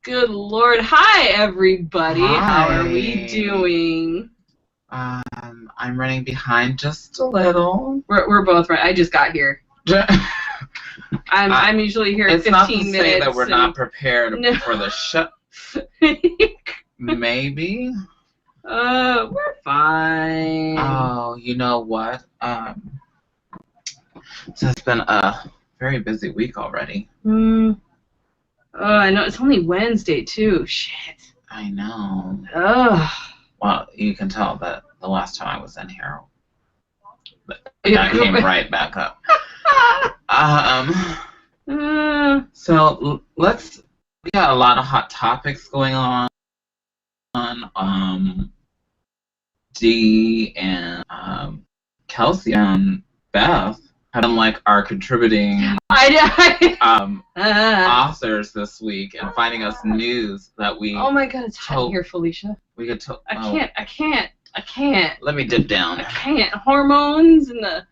Good Lord. Hi, everybody. Hi. How are we doing? I'm running behind just a little. We're both right. I just got here. I'm usually here 15 minutes. It's not to say that we're not prepared for the show. Maybe. We're fine. Oh, you know what? So it's been a very busy week already. Oh, I know. It's only Wednesday, too. Shit. I know. Ugh. Well, you can tell that the last time I was in here, I came right back up. So we got a lot of hot topics going on. Dee and Kelsey and Beth have been like our contributing authors this week and finding us news that we. Oh my God, it's hot here, Felicia. We could. I can't. Let me dip down. I can't. Hormones and the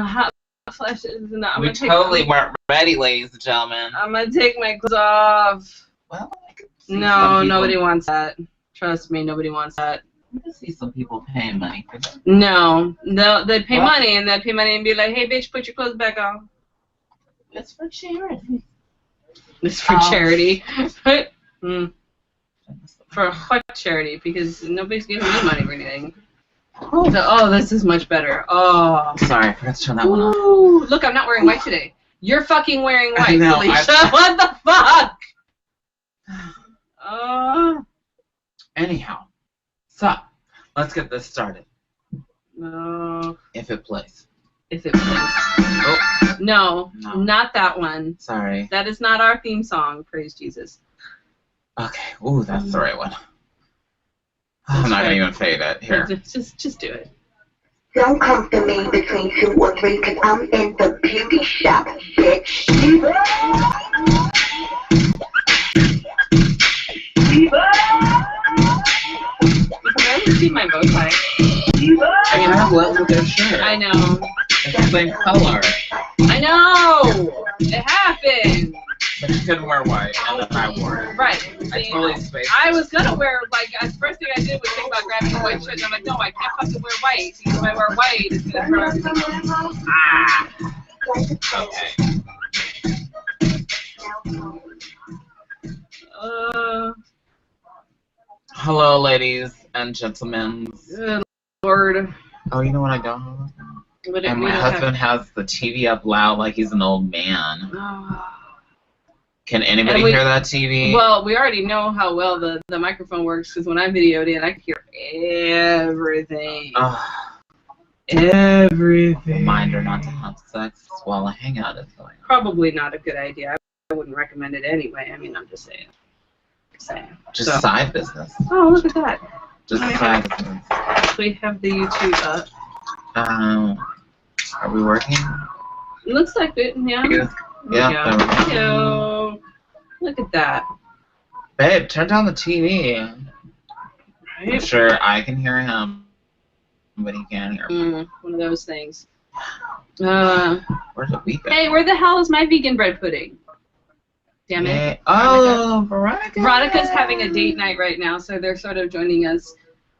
hot flashes and we totally weren't ready, ladies and gentlemen. I'm gonna take my clothes off. Well, I could see no, nobody wants that. Trust me, nobody wants that. I can see some people paying money for that. No, they'd pay money and be like, hey, bitch, put your clothes back on. It's for charity. It's for charity. For what charity? Because nobody's giving me money for anything. Oh, this is much better. Oh. Sorry, I forgot to turn that one off. Look, I'm not wearing white today. You're fucking wearing white, Felicia. What the fuck? Anyhow, so let's get this started. If it plays. If it plays. Oh. No, not that one. Sorry. That is not our theme song. Praise Jesus. Okay. Ooh, that's the right one. I'm not gonna even fade it. Here. Just do it. Don't come to me between 2 or 3, cause I'm in the beauty shop, bitch. You can barely see my bow tie. I mean, I have love with their shirt. I know. It's the same color. I know! It happened! But you couldn't wear white, and then I wore it. Right. I totally spaced. I was gonna wear, the first thing I did was think about grabbing a white shirt, and I'm like, no, I can't fucking wear white, because if I wear white, it's gonna throw everything off. Okay. Hello, ladies and gentlemen. Good Lord. Oh, you know what I don't have? And my husband has the TV up loud like he's an old man. Can anybody hear that TV? Well, we already know how well the microphone works because when I videoed it, I could hear everything. Everything. Reminder not to have sex while a hangout is going on. Probably not a good idea. I wouldn't recommend it anyway. I mean, I'm just saying. Just side business. Oh, look at that. Just side business. We have the YouTube up. Are we working? It looks like it, yeah. Yeah. Look at that. Babe, turn down the TV. Right. I'm sure I can hear him, but he can't hear me. One of those things. Where's the weekend? Hey, where the hell is my vegan bread pudding? Damn it. Yeah. Oh, Veronica. Veronica's having a date night right now, so they're sort of joining us.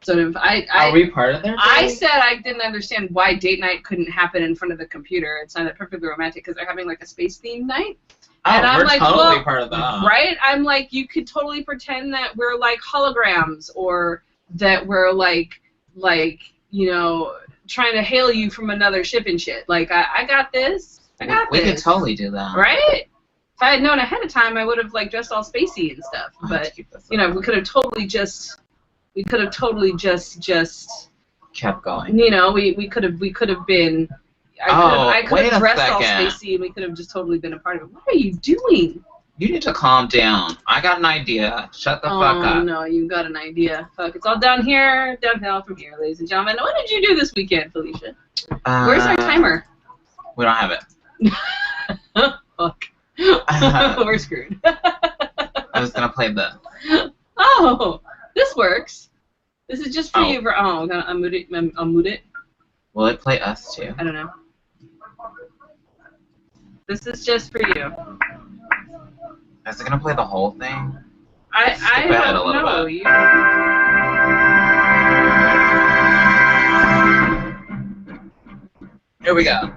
Are we part of their date? I said I didn't understand why date night couldn't happen in front of the computer. It sounded perfectly romantic because they're having like a space theme night. Oh, and I'm we're like, totally part of that. Right? I'm like, you could totally pretend that we're like holograms or that we're like you know, trying to hail you from another ship and shit. Like, I got this. We could totally do that. Right? If I had known ahead of time, I would have like dressed all spacey and stuff. But you know, we could have totally just kept going. You know, we could have been. I could have dressed all spacey, and we could have just totally been a part of it. What are you doing? You need to calm down. I got an idea. Shut the fuck up. Oh no, you got an idea. Fuck, it's all downhill from here, ladies and gentlemen. What did you do this weekend, Felicia? Where's our timer? We don't have it. Fuck. We're screwed. I was gonna play this. Oh, this works. This is just for you. I'm gonna unmute it. Will it play us too? I don't know. This is just for you. Is it gonna play the whole thing? I ahead a don't little know. bit. Here we go.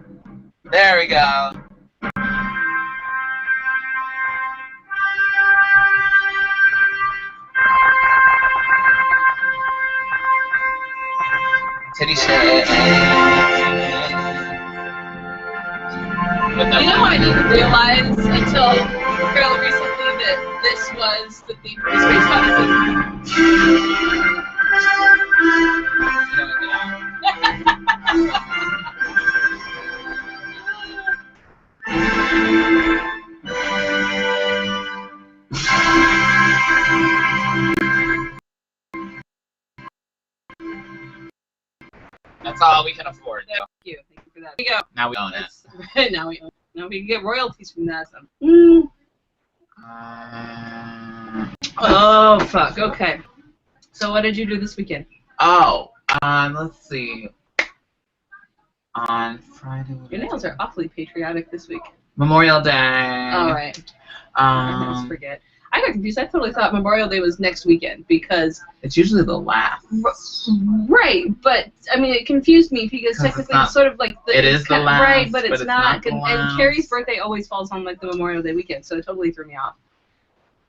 There we go. Titty shit. You know, I didn't realize until fairly recently that this was the theme for Space That's all we can afford. Thank you for that. Here we go. Now we own it. Now we can get royalties from that. So. Oh fuck. Okay. So what did you do this weekend? Let's see. On Friday. Your nails are awfully patriotic this week. Memorial Day. All right. I always forget. I got confused. I totally thought Memorial Day was next weekend because it's usually the last. Right, but I mean it confused me because technically it's sort of like it is the last, right, but it's not. And Carrie's birthday always falls on like the Memorial Day weekend, so it totally threw me off.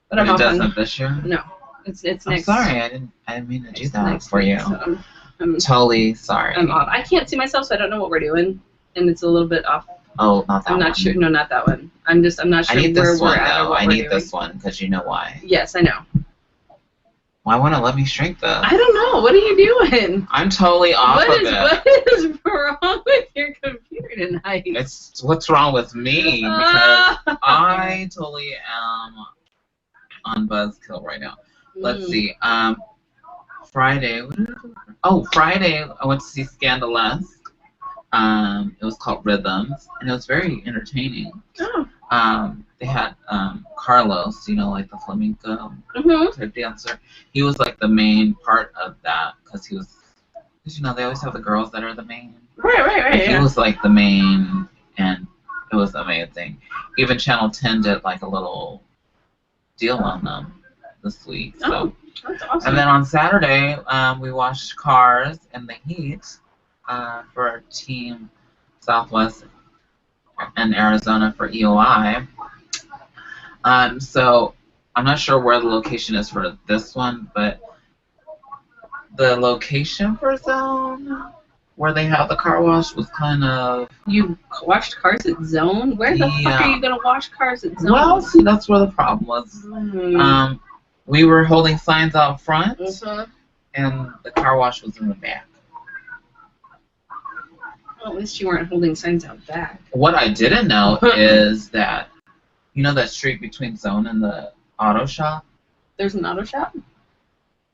But it doesn't this year. No, it's next. I'm sorry, I didn't mean to do that for you. So I'm totally sorry. I'm off. I can't see myself, so I don't know what we're doing, and it's a little bit off. Oh, not that one. I'm not sure. No, not that one. I'm not sure I need where this we're one, at. though. Or what I we're need doing. this one because you know why. Yes, I know. Why won't it let me shrink this? I don't know. What are you doing? I'm totally off of it. What is wrong with your computer tonight? It's what's wrong with me because I totally am on buzzkill right now. Let's see. Friday. Friday I went to see Scandalous. It was called Rhythms, and it was very entertaining. Oh. They had Carlos, you know, like the flamenco type dancer. He was like the main part of that because you know, they always have the girls that are the main. Right. He was like the main, and it was amazing. Even Channel 10 did like a little deal on them this week. So. Oh, that's awesome. And then on Saturday, we watched Cars in the Heat. For our team Southwest and Arizona for EOI. So I'm not sure where the location is for this one, but the location for Zone, where they have the car wash, was kind of... You watched Cars at Zone? Where the fuck are you going to watch Cars at Zone? Well, see, that's where the problem was. We were holding signs out front, and the car wash was in the back. Well, at least you weren't holding signs out back. What I didn't know is that, you know that street between Zone and the auto shop? There's an auto shop?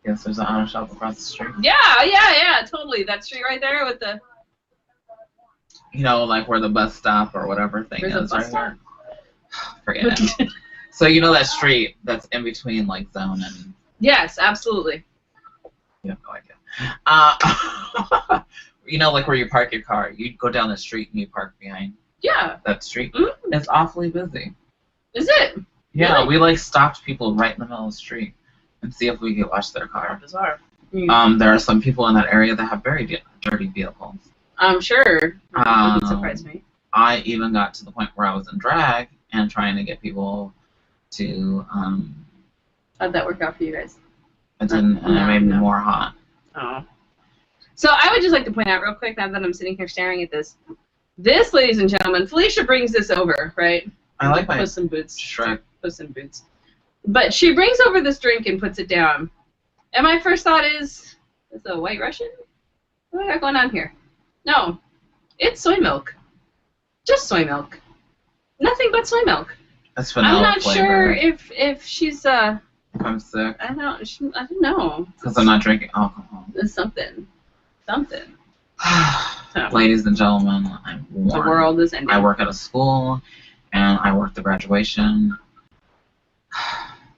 Yes, there's an auto shop across the street. Yeah, totally. That street right there with the... You know, like where the bus stop or whatever thing There's is a bus right stop? here. Forget it. So you know that street that's in between like Zone and... Yes, absolutely. You have no idea. You know, like where you park your car. You go down the street and you park behind that street. It's awfully busy. Is it? Yeah, Really? we like stopped people right in the middle of the street and see if we could wash their car. Bizarre. There are some people in that area that have very dirty vehicles. I'm sure. That wouldn't surprise me. I even got to the point where I was in drag and trying to get people to... How'd that work out for you guys? It didn't, and it made me more hot. Oh. So I would just like to point out real quick, now that I'm sitting here staring at this. This, ladies and gentlemen, Felicia brings this over, right? I like my Puss in Boots. Shrek. Puss in Boots. But she brings over this drink and puts it down. And my first thought is a White Russian? What do we got going on here? No. It's soy milk. Just soy milk. Nothing but soy milk. That's vanilla I'm not flavor. sure if she's If I'm sick. I don't know. Because I'm not drinking alcohol. It's something. Ladies and gentlemen, I'm warned. The world is ending. I work at a school, and I work the graduation.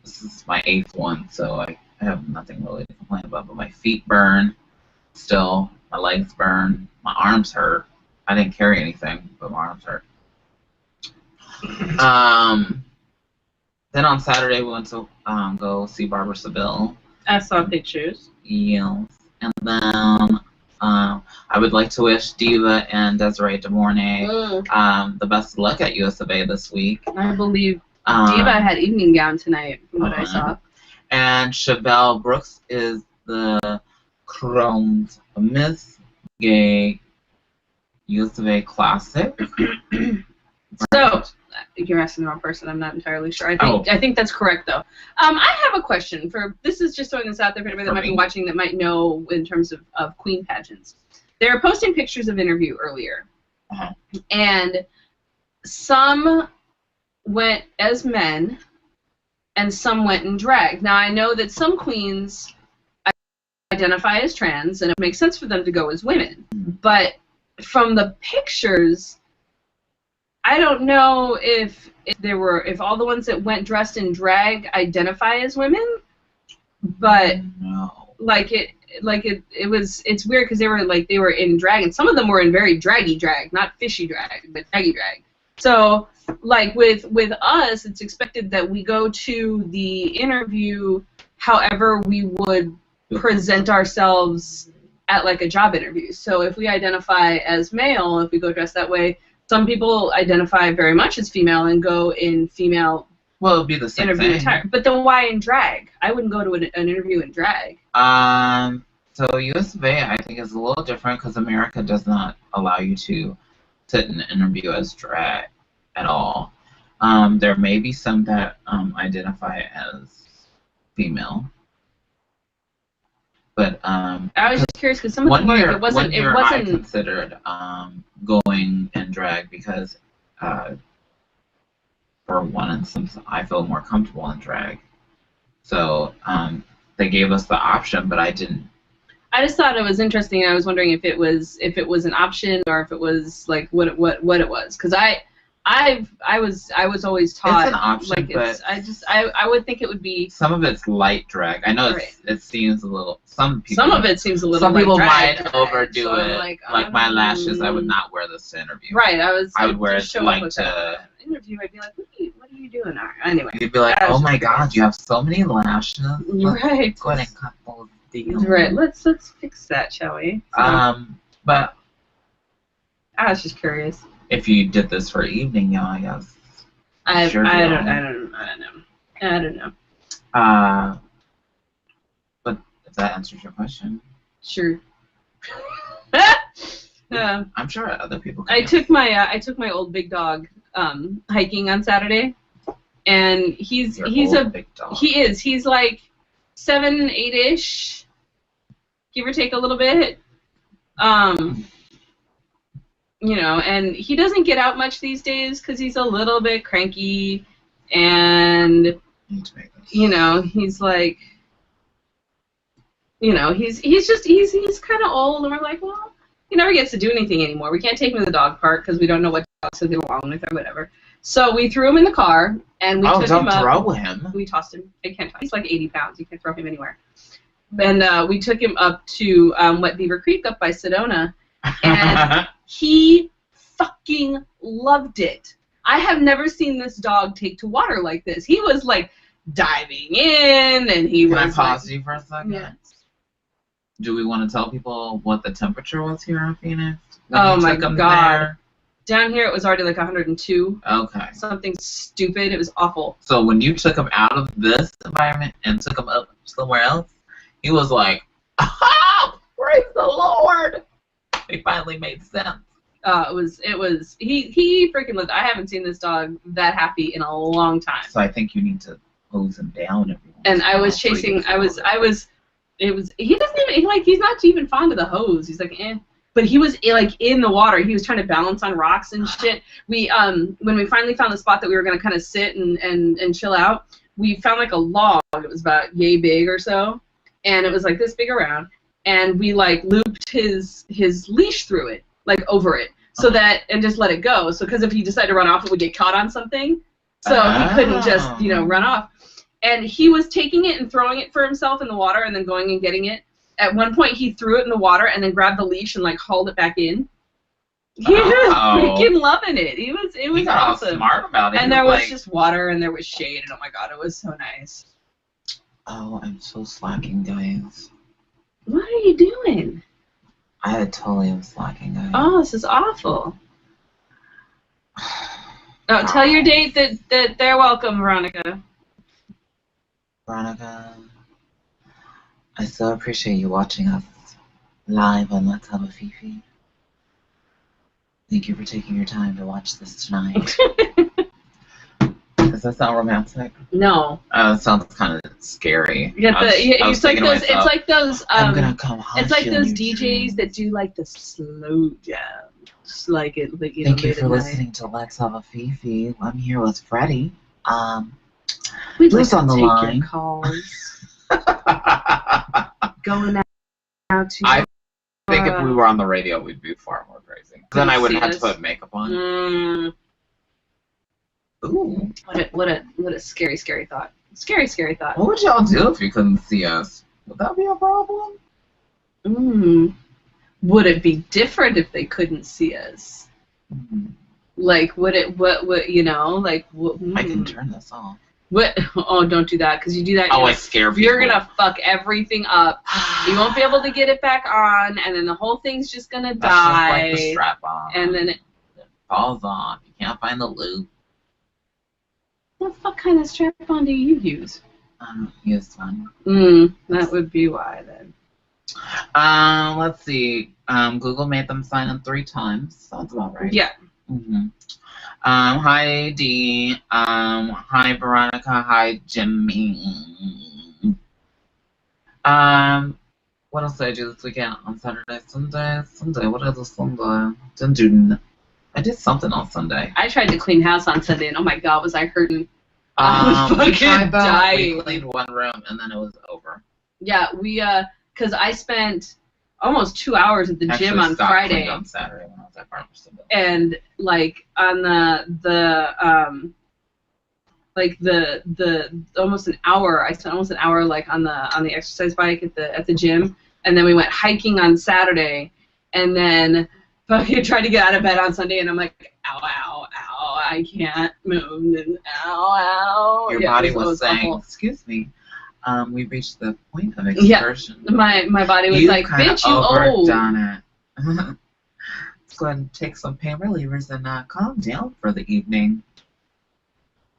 This is my 8th one, so I have nothing really to complain about. But my feet burn still. My legs burn. My arms hurt. I didn't carry anything, but my arms hurt. Then on Saturday we went to go see Barbara Seville. I saw pictures. Yes. And then I would like to wish Diva and Desiree DeMornay the best of luck at US of A this week. I believe Diva had evening gown tonight, from what I saw. And Chevelle Brooks is the crowned Miss Gay US of A Classic. So, you're asking the wrong person. I'm not entirely sure. I think that's correct, though. I have a question for. This is just throwing this out there for anybody that might be watching that might know in terms of queen pageants. They were posting pictures of interview earlier, and some went as men, and some went in drag. Now I know that some queens identify as trans, and it makes sense for them to go as women. But from the pictures, I don't know if all the ones that went dressed in drag identify as women, but it's weird because they were in drag, and some of them were in very draggy drag, not fishy drag, but draggy drag. So like with us, it's expected that we go to the interview however we would present ourselves at like a job interview. So if we identify as male, if we go dressed that way. Some people identify very much as female and go in female it'd be the same interview thing. attire. But then why in drag? I wouldn't go to an interview in drag. So US of A, I think, is a little different because America does not allow you to sit in an interview as drag at all. There may be some that identify as female. But I was just curious because some of them it wasn't. I considered going in drag because for one instance I feel more comfortable in drag. So they gave us the option, but I didn't. I just thought it was interesting. I was wondering if it was an option or if it was like what it was, because I was always taught it's an option, but I would think it would be some of it's light drag. I know it seems a little. Some of it seems a little. Some people might overdo so it. Like my lashes, I would not wear this to interview. Right, I would wear it to like to interview. I'd be like, what are you doing? Anyway, you'd be like, oh my god, you have so many lashes. Right. Go ahead and cut those deals. Right. Let's fix that, shall we? But I was just curious. If you did this for evening, I guess. I don't know. But if that answers your question. Sure. I'm sure other people can. I took my old big dog hiking on Saturday, and he's a big dog. He's like 7, 8-ish, give or take a little bit. You know, and he doesn't get out much these days because he's a little bit cranky, and you know, he's like, you know, he's kind of old, and we're like, well, he never gets to do anything anymore. We can't take him to the dog park because we don't know what dogs he'll get along with or whatever. So we threw him in the car, and we took him up. Throw him. We tossed him. I can't. He's like 80 pounds. You can't throw him anywhere. And we took him up to Wet Beaver Creek up by Sedona, and he fucking loved it. I have never seen this dog take to water like this. He was like diving in, and he was. Can I pause you for a second? Yeah. Do we want to tell people what the temperature was here in Phoenix? Oh my god. There? Down here it was already like 102. Okay. Something stupid. It was awful. So when you took him out of this environment and took him up somewhere else, he was like, oh, praise the Lord. It finally made sense. It was he freaking lived. I haven't seen this dog that happy in a long time. So I think you need to hose him down every once. And I was chasing. It was. He doesn't even like. He's not even fond of the hose. He's like, eh. But he was like in the water. He was trying to balance on rocks and shit. We when we finally found the spot that we were gonna kind of sit and chill out, we found like a log. It was about yay big or so, and it was like this big around. And we like looped his leash through it, like over it, so that and just let it go. So because if he decided to run off, it would get caught on something. So he couldn't just run off. And he was taking it and throwing it for himself in the water, and then going and getting it. At one point, he threw it in the water and then grabbed the leash and like hauled it back in. He was freaking loving it. It was he got awesome. All smart about it. And there was just water and there was shade, and oh my god, it was so nice. Oh, I'm so slacking, guys. What are you doing? I totally am slacking, guys. Oh, this is awful. Oh, tell your date that they're welcome, Veronica. Veronica, I so appreciate you watching us live on Let's Have a Fefe. Thank you for taking your time to watch this tonight. Does that sound romantic? No. It sounds kind of scary. It's like those. It's like those. I'm gonna come haunt It's like you those in your DJs dreams. that do like the slow jam. Just like it. Like, you know, Thank you late for at night. listening to Let's Have a Fefe. I'm here with Freddie. We'd like Who's to on the take line? your calls. Going out to. I think if we were on the radio, we'd be far more crazy. Then I wouldn't have to put makeup on. Ooh. What a scary thought. Scary thought. What would y'all do if you couldn't see us? Would that be a problem? Would it be different if they couldn't see us? Like, would it? What? You know, like. I can turn this off. What? Oh, don't do that, because you do that. Oh, I scare people. You're gonna fuck everything up. You won't be able to get it back on, and then the whole thing's just gonna die. That's just like the strap on. And then it falls off. You can't find the loop. What fuck kind of strap-on do you use? I don't use one. That would be why then. Let's see. Google made them sign in 3 times. Sounds about right. Yeah. Hi Dee. Hi Veronica. Hi Jimmy. What else did I do this weekend? On Saturday, Sunday. What is a Sunday? Didn't do. I did something on Sunday. I tried to clean house on Sunday, and oh my god, was I hurting. I was fucking dying. We cleaned one room, and then it was over. Yeah, because I spent almost 2 hours at the gym on Friday. On Saturday when I was at Farmers. And like on the almost an hour. I spent almost an hour like on the exercise bike at the gym, and then we went hiking on Saturday, and then fucking tried to get out of bed on Sunday, and I'm like, ow, ow, ow, I can't move, and ow, ow. Your body was saying, awful. Excuse me. We reached the point of exertion. Yeah, my body was like, bitch, you old. Overdone it. Let's go ahead and take some pain relievers and calm down for the evening.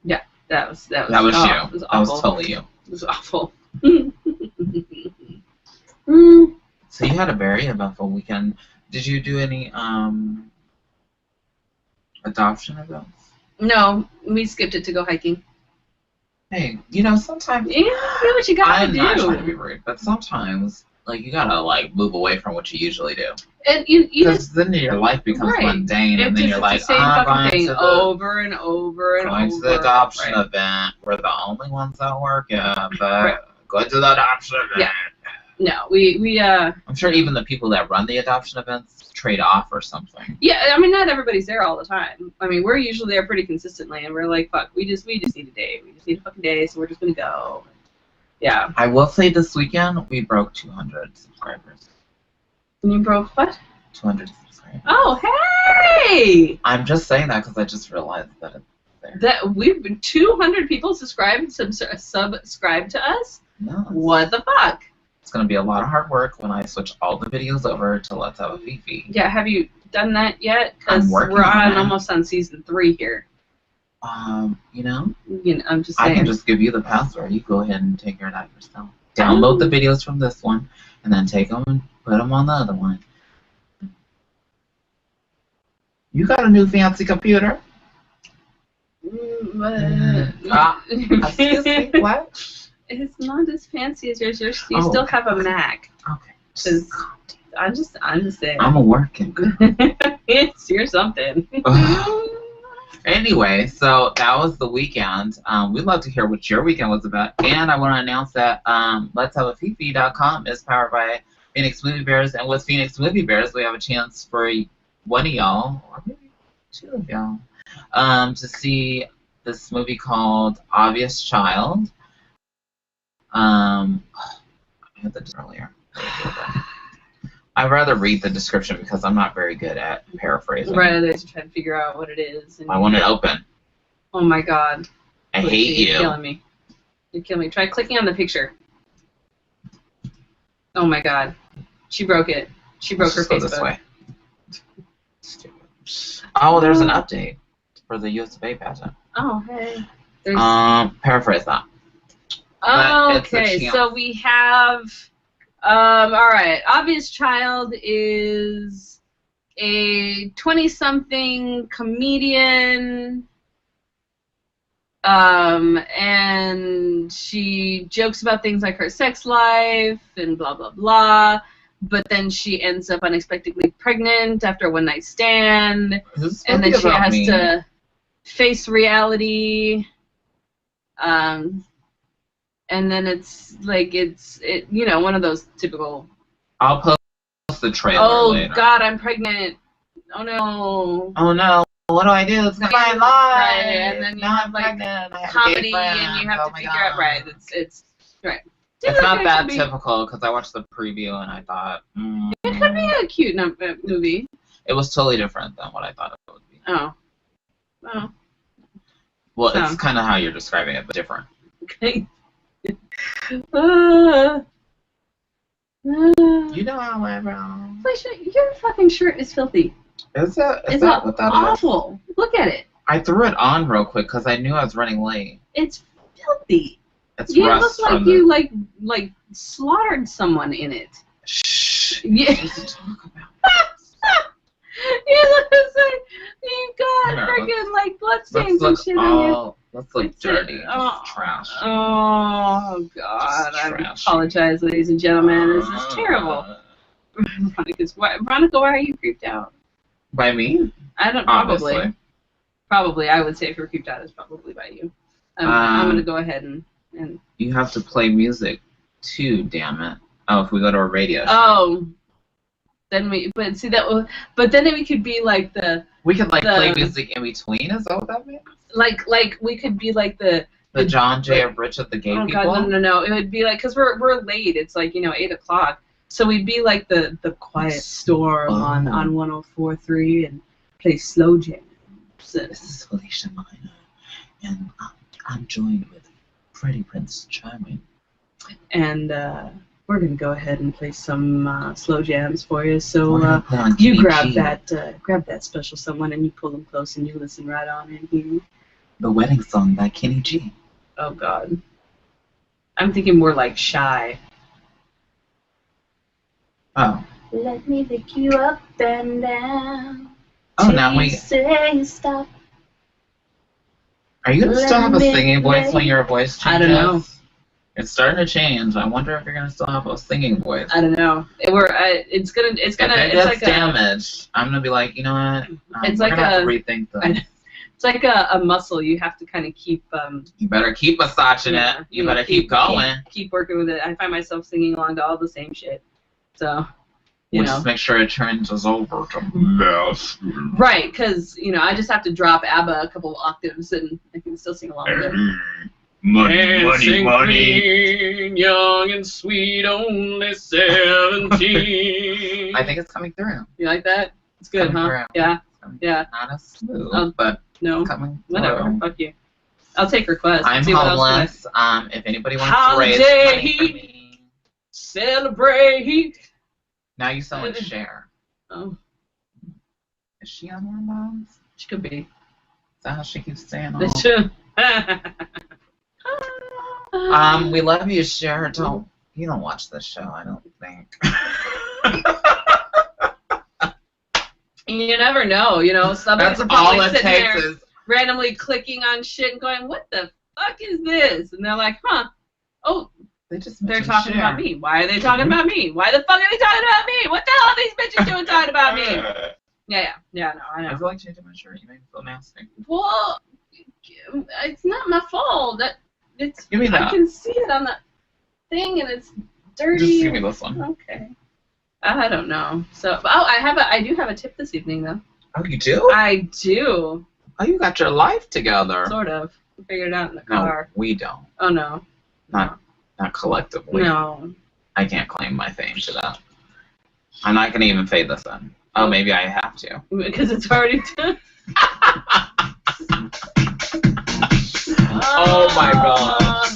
Yeah, that was you. It was awful. That was totally you. It was awful. So you had a very eventful weekend. Did you do any adoption events? No, we skipped it to go hiking. Hey, you know, sometimes... Yeah, do what you gotta do. I'm not trying to be rude, but sometimes, like, you gotta, like, move away from what you usually do. And you because then your life becomes mundane, and then you're like, I'm going to over and over and going over. to the adoption event. We're the only ones that work, but go to the adoption event. Yeah. No, we I'm sure even the people that run the adoption events trade off or something. Yeah, I mean, not everybody's there all the time. I mean, we're usually there pretty consistently, and we're like, fuck, we just need a day. We just need a fucking day, so we're just gonna go. Yeah. I will say this weekend we broke 200 subscribers. You broke what? 200 subscribers. Oh, hey! I'm just saying that because I just realized that it's there. That we've been 200 people subscribe to us. No. What the fuck? It's going to be a lot of hard work when I switch all the videos over to Let's Have a Fefe. Yeah, have you done that yet? Because we're almost on season 3 here. You know, I'm just saying. I can just give you the password. You go ahead and take care of that yourself. Download the videos from this one, and then take them and put them on the other one. You got a new fancy computer? Excuse me, what? It's not as fancy as yours. You still have a Mac. Okay. I'm just saying. I'm a working. You're something. Anyway, so that was the weekend. We'd love to hear what your weekend was about. And I want to announce that Let's Have a Fefe.com is powered by Phoenix Movie Bears. And with Phoenix Movie Bears, we have a chance for one of y'all, or maybe 2 of y'all, to see this movie called Obvious Child. I had this earlier. I'd rather read the description because I'm not very good at paraphrasing. Right, I to try to figure out what it is. And I want it open. Oh my god. I hate you. You're killing me. You kill me. Try clicking on the picture. Oh my god. She broke it. She broke her Go Facebook. this way. Stupid. Oh, there's an update for the USA pageant. Oh, hey. There's... Paraphrase that. Okay, so we have... alright. Obvious Child is a 20-something comedian... and she jokes about things like her sex life and blah, blah, blah. But then she ends up unexpectedly pregnant after a one-night stand. And then she has to face reality. And then it's like, you know, one of those typical... I'll post the trailer later. Oh, God, I'm pregnant. Oh, no. Oh, no. What do I do? It's my life. Right, and then you now have I'm like pregnant. comedy, and you have to figure out it's right. It's not that typical because I watched the preview and I thought it could be a cute movie. It was totally different than what I thought it would be. Oh. Well, it's kind of how you're describing it, but different. Okay. You know how I roll. Felicia, your fucking shirt is filthy. Is that what that awful. is? Look at it. I threw it on real quick because I knew I was running late. It's filthy. It's you rust look like you like slaughtered someone in it. Shh. Yeah. Talk about You look like you've got freaking like bloodstains and shit on you. Let's look dirty. Trash. Oh God! I apologize, ladies and gentlemen. This is terrible. Veronica, why are you creeped out? By me? I don't. Probably. I would say if you're creeped out, it's probably by you. I'm gonna go ahead and. You have to play music too. Damn it! Oh, if we go to a radio show. Oh. Then but then we could be like we could play music in between. Is that what that means? Like we could be like the John Jay of Rich of the Gay People. God, no. It would be like because we're late. It's like 8:00. So we'd be like the quiet storm on 104.3 and play slow jams. This is Felicia Minor, and I'm joined with Freddie Prince Charming. And we're gonna go ahead and play some slow jams for you. So you grab that special someone and you pull them close and you listen right on in here. The Wedding Song by Kenny G. Oh God. I'm thinking more like Shy. Oh. Let me pick you up and down. Oh, now we say stop. Are you gonna still have a singing voice when your voice changes? I don't know. It's starting to change. I wonder if you're gonna still have a singing voice. I don't know. It's gonna. If it's like damaged, I'm gonna be like, you know what? It's we're like gonna have to rethink this. It's like a muscle. You have to kind of keep. You better keep massaging it. You better keep going. Keep working with it. I find myself singing along to all the same shit. So. Just make sure it turns us over to mess. Right, because I just have to drop ABBA a couple octaves and I can still sing along with it. Money. Young and sweet, only 17. I think it's coming through. You like that? It's good, huh? Through. Yeah. Yeah. Not as smooth, but no. Coming whatever. through. Fuck you. I'll take requests. I'm homeless. If anybody wants to raise money for me. Celebrate. Now you sound like Cher. Oh. Is she on hormones? She could be. Is that how she keeps saying we love you, Cher. You don't watch this show, I don't think. You never know, Somebody's That's all it sitting takes there randomly clicking on shit and going, what the fuck is this? And they're like, huh. Oh. They're talking about me. Why are they talking about me? Why the fuck are they talking about me? What the hell are these bitches doing talking about me? Yeah, no, I know. I feel like changing my shirt. You make me feel nasty. Well, it's not my fault. Give me that. I can see it on the thing, and it's dirty. Just give me this one. Okay. I don't know. So, I do have a tip this evening, though. Oh, you do? I do. Oh, you got your life together. Sort of. I figured it out in the car. No, we don't. Oh, no. Not collectively. No. I can't claim my fame to that. I'm not going to even fade this in. Oh, maybe I have to. Because it's already done. Oh my god.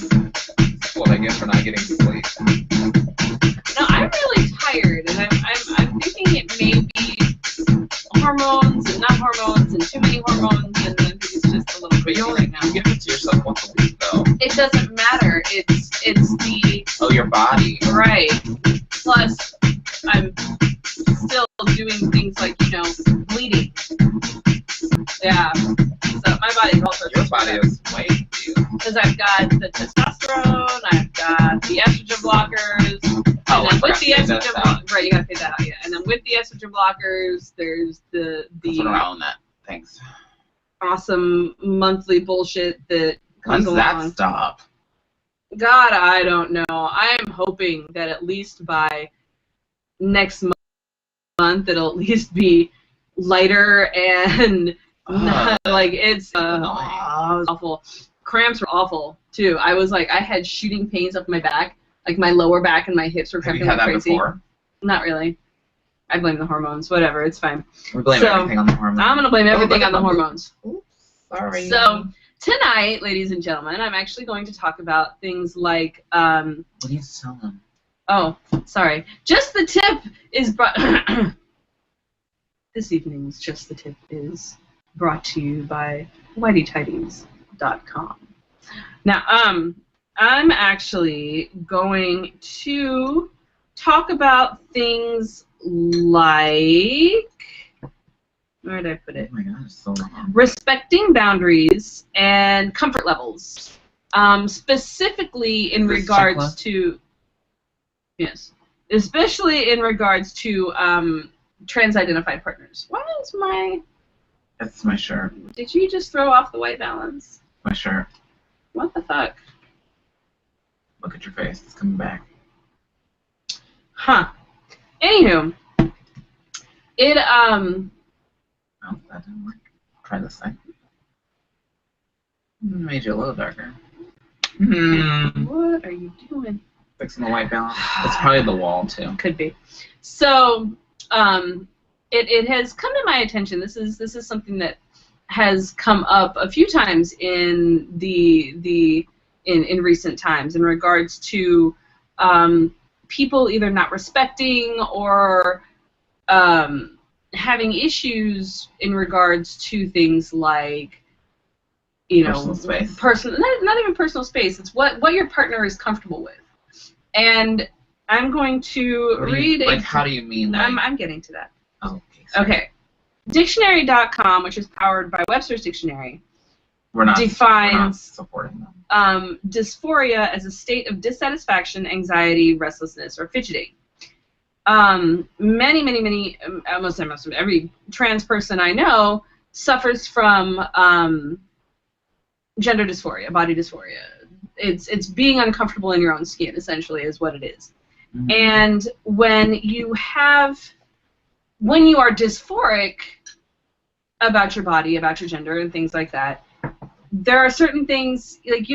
guess we're not getting sleep. No, I'm really tired, and I'm thinking it may be hormones and not hormones and too many hormones, and I think it's just a little crazy right now. You give it to yourself once a week, though. It doesn't matter. It's the... Oh, your body. Right. Plus, I'm still doing things like, you know, bleeding. Yeah. So my body's also... Your body is way too. Because I've got the testosterone, I've got the estrogen blockers, Oh, and then with the estrogen that blockers, right, you gotta pay that out, yeah. And then with the estrogen blockers, there's the That's what I own that. Thanks. awesome monthly bullshit that When comes does that along. stop? God, I don't know. I'm hoping that at least by next month it'll at least be lighter and not, like it's awful. Cramps were awful too. I was like, I had shooting pains up my back, like my lower back and my hips were Have you cramping had like that crazy. before? Not really. I blame the hormones. Whatever, it's fine. We blame everything on the hormones. I'm gonna blame everything on the hormones. Oops, sorry. So tonight, ladies and gentlemen, I'm actually going to talk about things like What are you selling? oh, sorry. Just the Tip is brought this evening's Just the Tip is brought to you by whiteytidies.com. Now, I'm actually going to talk about things like, where did I put it? Oh my god, it's so long. Respecting boundaries and comfort levels, specifically in This regards checklist? to, yes, especially in regards to trans-identified partners. Why is my, That's my shirt. did you just throw off the white balance? My shirt. What the fuck? Look at your face. It's coming back. Huh. Anywho, it, No, that didn't work. Try this side. Made you a little darker. what are you doing? Fixing the white balance. It's probably the wall, too. Could be. So, it has come to my attention. This is something that has come up a few times in in recent times in regards to people either not respecting or having issues in regards to things like, you know, Personal space. Not even personal space. It's what your partner is comfortable with. And I'm going to read. Like, how do you mean? Like, I'm getting to that. oh, okay. Sorry. Okay. Dictionary.com, which is powered by Webster's Dictionary, We're not defines supporting them. dysphoria as a state of dissatisfaction, anxiety, restlessness, or fidgeting. Many, almost every trans person I know suffers from gender dysphoria, body dysphoria. It's being uncomfortable in your own skin, essentially, is what it is. Mm-hmm. And when you are dysphoric about your body, about your gender, and things like that, there are certain things, like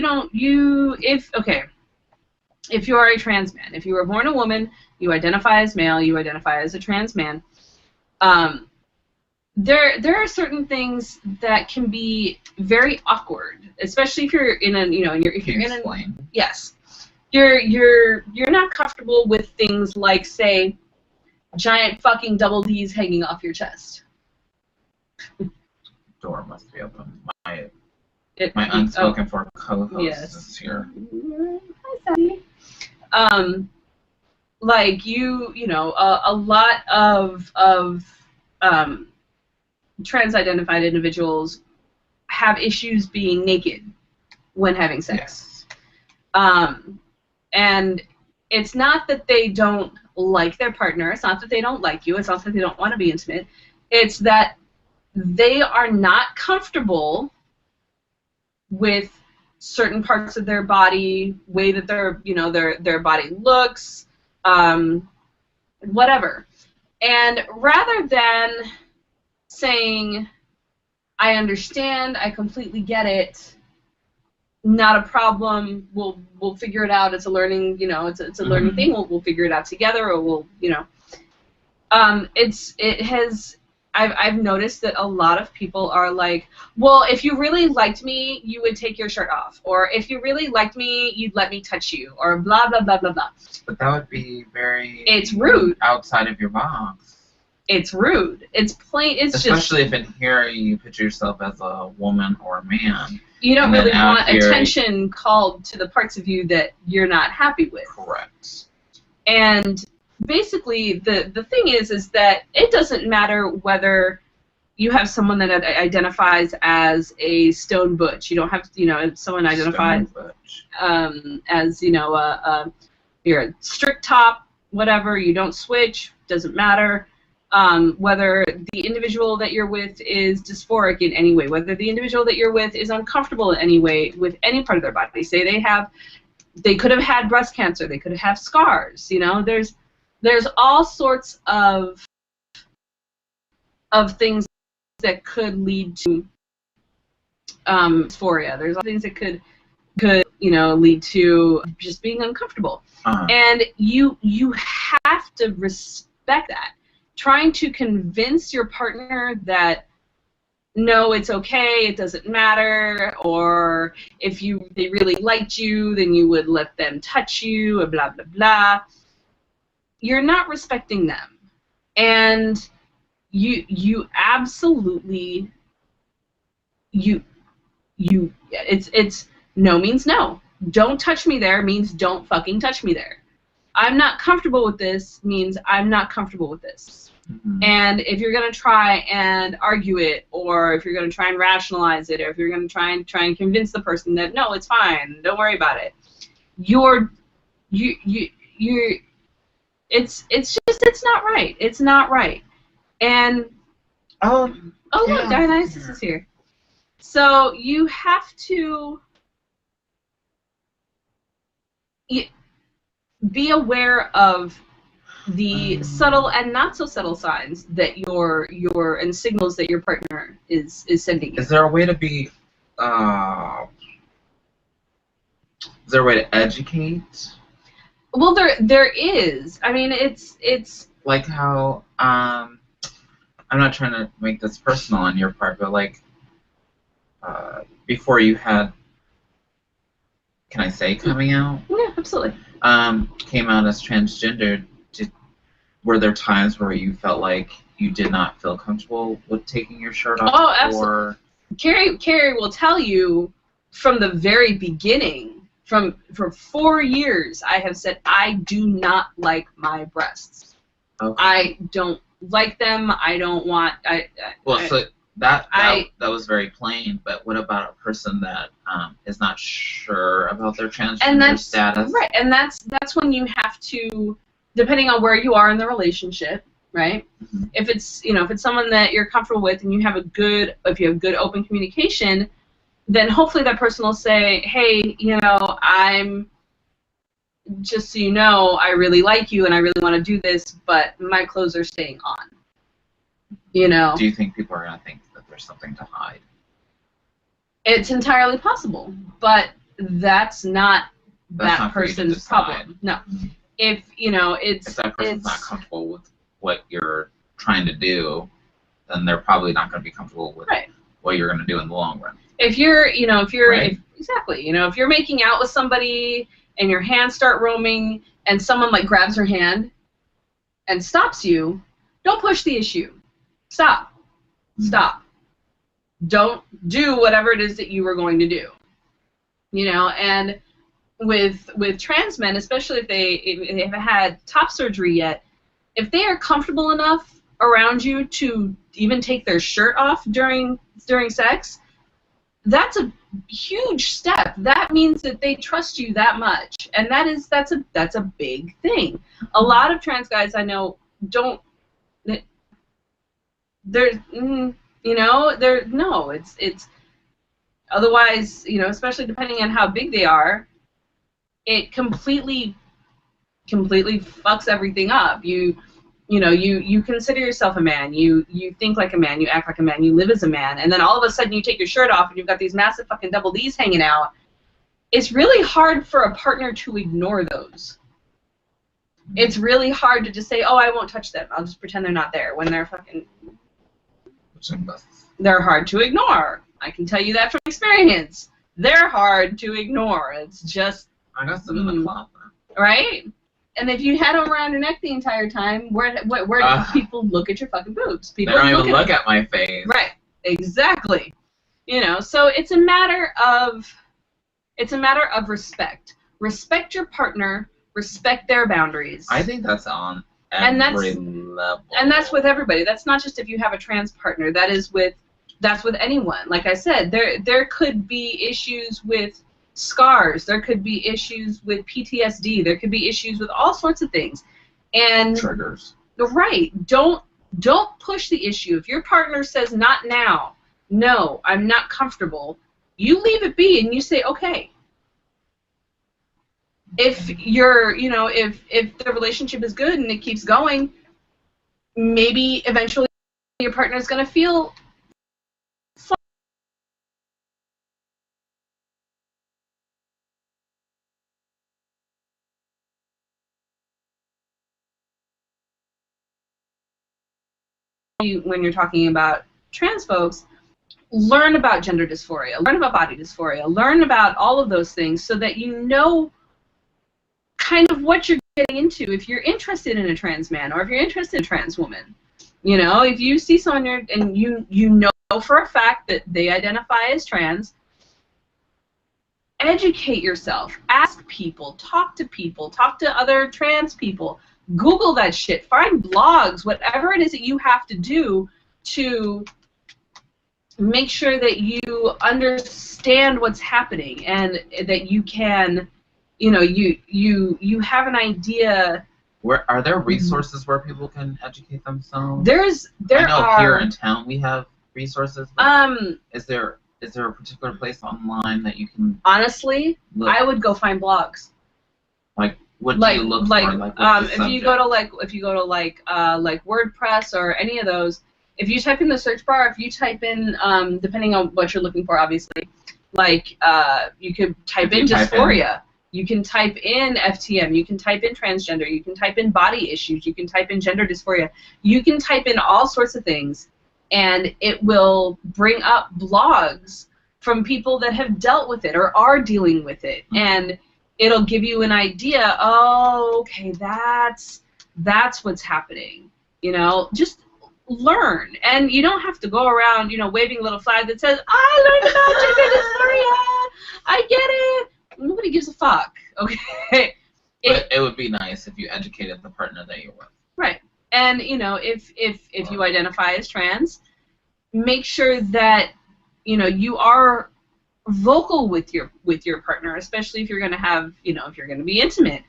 if you are a trans man, if you were born a woman, you identify as male, you identify as a trans man, there are certain things that can be very awkward, especially if you're in a, if you're in a, yes, you're not comfortable with things like, say, giant fucking double D's hanging off your chest. Door must be open. My unspoken for co-host is here. Hi, Sally. Like a lot of trans-identified individuals have issues being naked when having sex. Yes. And it's not that they don't like their partner. It's not that they don't like you. It's not that they don't want to be intimate. It's that they are not comfortable with certain parts of their body, way that their body looks, whatever. And rather than saying, I understand, I completely get it, not a problem, we'll figure it out, it's a learning, it's a learning thing, we'll figure it out together, or it has I've noticed that a lot of people are like, well, if you really liked me, you would take your shirt off, or if you really liked me, you'd let me touch you, or blah blah blah blah blah. But that would be very. It's rude. Outside of your box. It's rude. It's plain. It's especially if in here you picture yourself as a woman or a man. You don't really want attention called to the parts of you that you're not happy with. Correct. And basically, the thing is that it doesn't matter whether you have someone that identifies as a stone butch. You don't have, if someone identifies as, you're a strict top, whatever, you don't switch, doesn't matter. Whether the individual that you're with is dysphoric in any way, whether the individual that you're with is uncomfortable in any way with any part of their body. Say they could have had breast cancer, they could have scars, There's all sorts of things that could lead to dysphoria. There's all things that could lead to just being uncomfortable. And you have to respect that. Trying to convince your partner that no, it's okay, it doesn't matter, or if they really liked you, then you would let them touch you, or blah blah blah. You're not respecting them, and you absolutely it's no means no. Don't touch me there means don't fucking touch me there. I'm not comfortable with this means I'm not comfortable with this. Mm-hmm. And if you're gonna try and argue it, or if you're gonna try and rationalize it, or if you're gonna try and convince the person that no, it's fine, don't worry about it, it's not right. It's not right. And look, Dionysus is here. So you have to be aware of the subtle and not so subtle signs that and signals that your partner is sending you. Is there a way to be? Is there a way to educate? Well, there is. I mean, it's like how I'm not trying to make this personal on your part, but like before you had, can I say coming out? Yeah, absolutely. Came out as transgender. Were there times where you felt like you did not feel comfortable with taking your shirt off? Oh, absolutely. Carrie will tell you from the very beginning. For 4 years, I have said I do not like my breasts. Okay. I don't like them. I don't want. So that was very plain. But what about a person that is not sure about their transgender status? Right, and that's when you have to, depending on where you are in the relationship, right? Mm-hmm. If it's someone that you're comfortable with and you have good open communication, then hopefully that person will say, hey, I'm, just so you know, I really like you and I really want to do this, but my clothes are staying on. Do you think people are going to think that there's something to hide? It's entirely possible, but that's not that person's problem. No. If that person's not comfortable with what you're trying to do, then they're probably not going to be comfortable with what you're going to do in the long run. If you're making out with somebody and your hands start roaming and someone like grabs your hand and stops you, don't push the issue. Stop. Stop. Don't do whatever it is that you were going to do. And with trans men, especially if they haven't had top surgery yet, if they are comfortable enough around you to even take their shirt off during sex, that's a huge step. That means that they trust you that much, and that's a big thing. A lot of trans guys I know don't. It's otherwise, especially depending on how big they are, it completely fucks everything up. You consider yourself a man, you think like a man, you act like a man, you live as a man, and then all of a sudden you take your shirt off and you've got these massive fucking double D's hanging out. It's really hard for a partner to ignore those. It's really hard to just say, oh, I won't touch them, I'll just pretend they're not there, when they're fucking They're hard to ignore. I can tell you that from experience. They're hard to ignore. It's just... I got some in the closet. Right? And if you had them around your neck the entire time, where do people look at your fucking boobs? People they don't even look at my face. Right. Exactly. You know, so it's a matter of respect. Respect your partner. Respect their boundaries. I think that's on every level. And that's with everybody. That's not just if you have a trans partner. That's with anyone. Like I said, there could be issues with scars. There could be issues with PTSD. There could be issues with all sorts of things. And triggers. Right. Don't push the issue. If your partner says not now, no, I'm not comfortable, you leave it be and you say okay. If you're, you know, if the relationship is good and it keeps going, maybe eventually your partner is going to feel when you're talking about trans folks, learn about gender dysphoria, learn about body dysphoria, learn about all of those things so that you know kind of what you're getting into if you're interested in a trans man or if you're interested in a trans woman. You know, if you see someone and you know for a fact that they identify as trans, educate yourself, ask people, talk to other trans people, Google that shit, find blogs, whatever it is that you have to do to make sure that you understand what's happening and that you can, you know, you have an idea. Where are there resources where people can educate themselves? I know here in town we have resources. Is there a particular place online that you can? Honestly, look? I would go find blogs. Like what do you look for? Like if you go to like WordPress or any of those, if you type in the search bar, if you type in depending on what you're looking for, obviously, like you could type in dysphoria. You can type in FTM, you can type in transgender, you can type in body issues, you can type in gender dysphoria, you can type in all sorts of things, and it will bring up blogs from people that have dealt with it or are dealing with it, and it'll give you an idea, oh, okay, that's what's happening, you know, just learn, and you don't have to go around, you know, waving a little flag that says, I learned about gender dysphoria, I get it. Nobody gives a fuck, okay? But it would be nice if you educated the partner that you're with. Right. And, you know, if you identify as trans, make sure that, you know, you are vocal with your partner, especially if you're going to have, you know, if you're going to be intimate.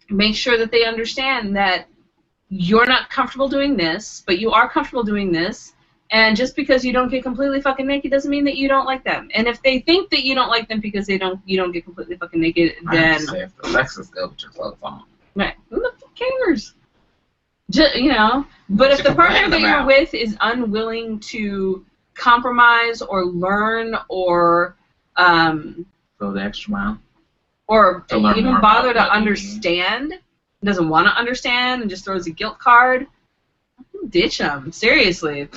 Make sure that they understand that you're not comfortable doing this, but you are comfortable doing this. And just because you don't get completely fucking naked doesn't mean that you don't like them. And if they think that you don't like them because you don't get completely fucking naked, then... I say if the sex is good with your clothes on. Right. Who the fuck cares? You know? But if the partner that you're with is unwilling to compromise or learn or... go the extra mile. Or even bother to understand, doesn't want to understand, and just throws a guilt card, ditch them. Seriously.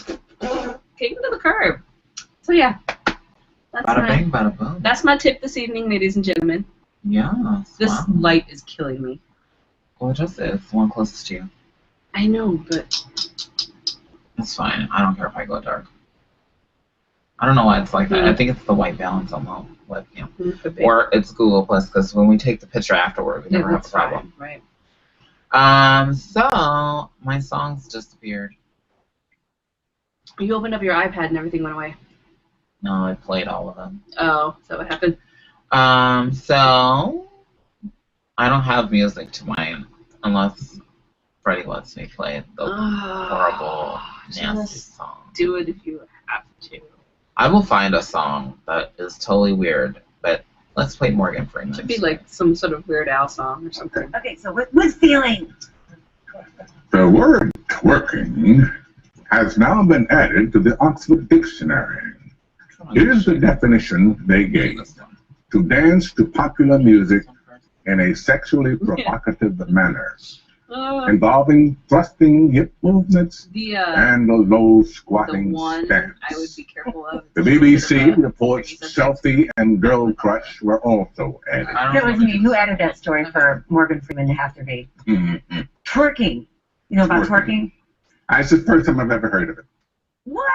Kick them to the curb. So yeah, bada bang, bada boom. That's my tip this evening, ladies and gentlemen. Yeah. This light is killing me. Well, it just is. The one closest to you. I know, but it's fine. I don't care if I go dark. I don't know why it's like that. I think it's the white balance on the webcam. Or it's Google Plus, because when we take the picture afterward, we never have a problem. Right. So my songs disappeared. You opened up your iPad and everything went away. No, I played all of them. Oh, is that what happened? So I don't have music to mine unless Freddie lets me play the horrible, nasty song. Do it if you have to. I will find a song that is totally weird, but let's play Morgan Freeman. It should be like some sort of Weird Al song or something. Okay, so what's feeling? The word twerking has now been added to the Oxford Dictionary. It is the definition they gave: to dance to popular music in a sexually provocative manner, involving thrusting hip movements and a low squatting the one stance. I would be careful of. The BBC reports selfie and girl crush were also added. That was me. Who added that story for Morgan Freeman to have to be? Mm-hmm. Twerking. You know about twerking? It's the first time I've ever heard of it. What?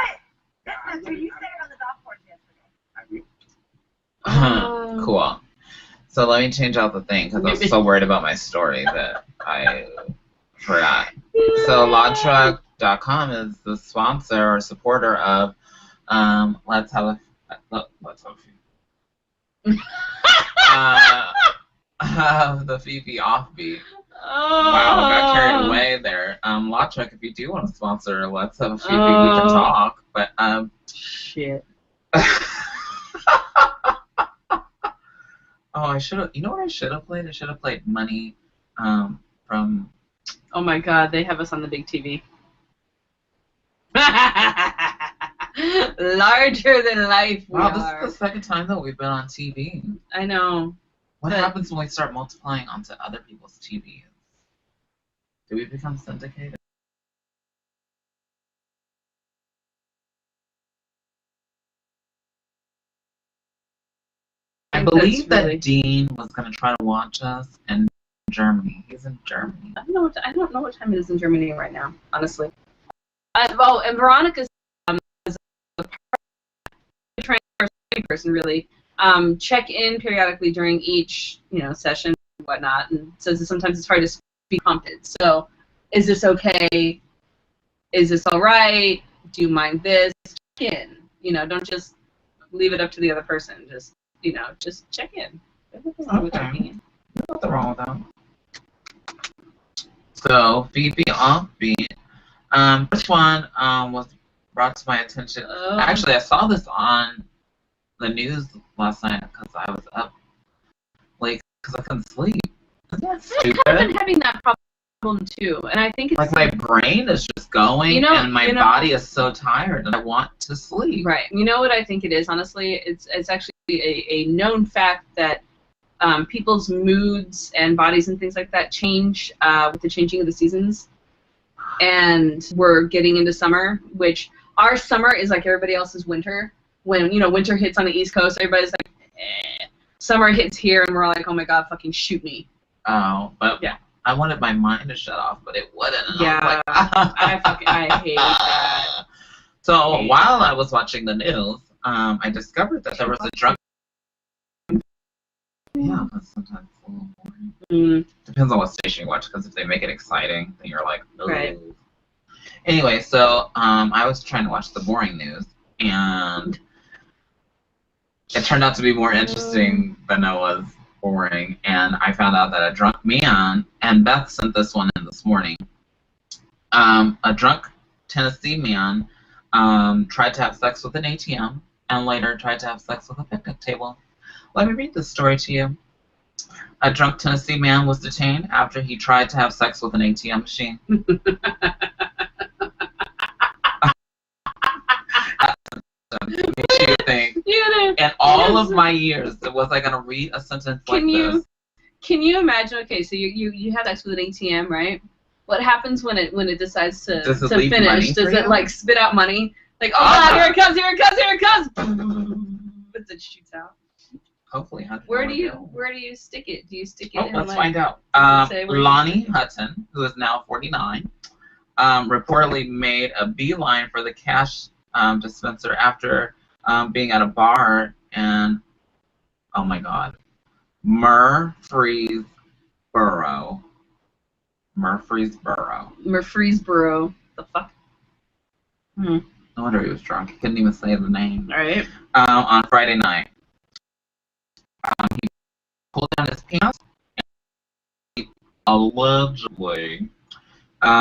That's not true. You said it on the golf course yesterday. Cool. So let me change out the thing because I was so worried about my story that I forgot. So LawTruck.com is the sponsor or supporter of Let's Have a Few. The Fefe Offbeat. Wow, got carried away there. LawTruck, if you do want to sponsor Let's Have a Few, we can talk. But shit. Oh, I should have. You know what I should have played? I should have played Money from. Oh my God, they have us on the big TV. Larger than life. Wow, this is the second time that we've been on TV. I know. What happens when we start multiplying onto other people's TVs? Do we become syndicated? I believe that Dean was going to try to watch us in Germany. He's in Germany. I don't know what time it is in Germany right now, honestly. Oh, and Veronica's is a trained person, really. Check in periodically during each, session and whatnot, and says that sometimes it's hard to be prompted. So, is this okay? Is this all right? Do you mind this? Check in. Don't just leave it up to the other person. Just check in. Okay. Nothing wrong with that. So, Fefe Offbeat. This one was brought to my attention. Actually, I saw this on the news last night because I was up late because I couldn't sleep. Yes, I've been having that problem too, and I think it's like my brain is just going, and my body is so tired, and I want to sleep. Right. You know what I think it is? Honestly, it's actually a known fact that people's moods and bodies and things like that change with the changing of the seasons, and we're getting into summer, which our summer is like everybody else's winter. When winter hits on the East Coast, everybody's like, eh. Summer hits here, and we're all like, oh my God, fucking shoot me. Oh, but yeah, I wanted my mind to shut off, but it wouldn't. And yeah, I was like, I hate that. So while I was watching the news, I discovered that there was a drunk. Yeah, that's sometimes a little boring. Depends on what station you watch, because if they make it exciting, then you're like, oh. Right. Anyway, so I was trying to watch the boring news, and it turned out to be more interesting than it was boring, and I found out that a drunk man, and Beth sent this one in this morning, a drunk Tennessee man tried to have sex with an ATM and later tried to have sex with a picnic table. Let me read this story to you. A drunk Tennessee man was detained after he tried to have sex with an ATM machine. Makes you think. In all of my years, was I gonna read a sentence like this? Can you imagine? Okay, so you have sex with an ATM, right? What happens when it decides to finish? Does it like spit out money? Like, oh God, here it comes, here it comes, here it comes! But it shoots out. Hopefully, where do you stick it? Do you stick it? Let's find out. Lonnie Hutton, who is now 49, reportedly made a beeline for the cash dispenser after being at a bar in, oh my God, Murfreesboro. The fuck? No wonder he was drunk. He couldn't even say the name. All right. On Friday night. He pulled down his pants and he allegedly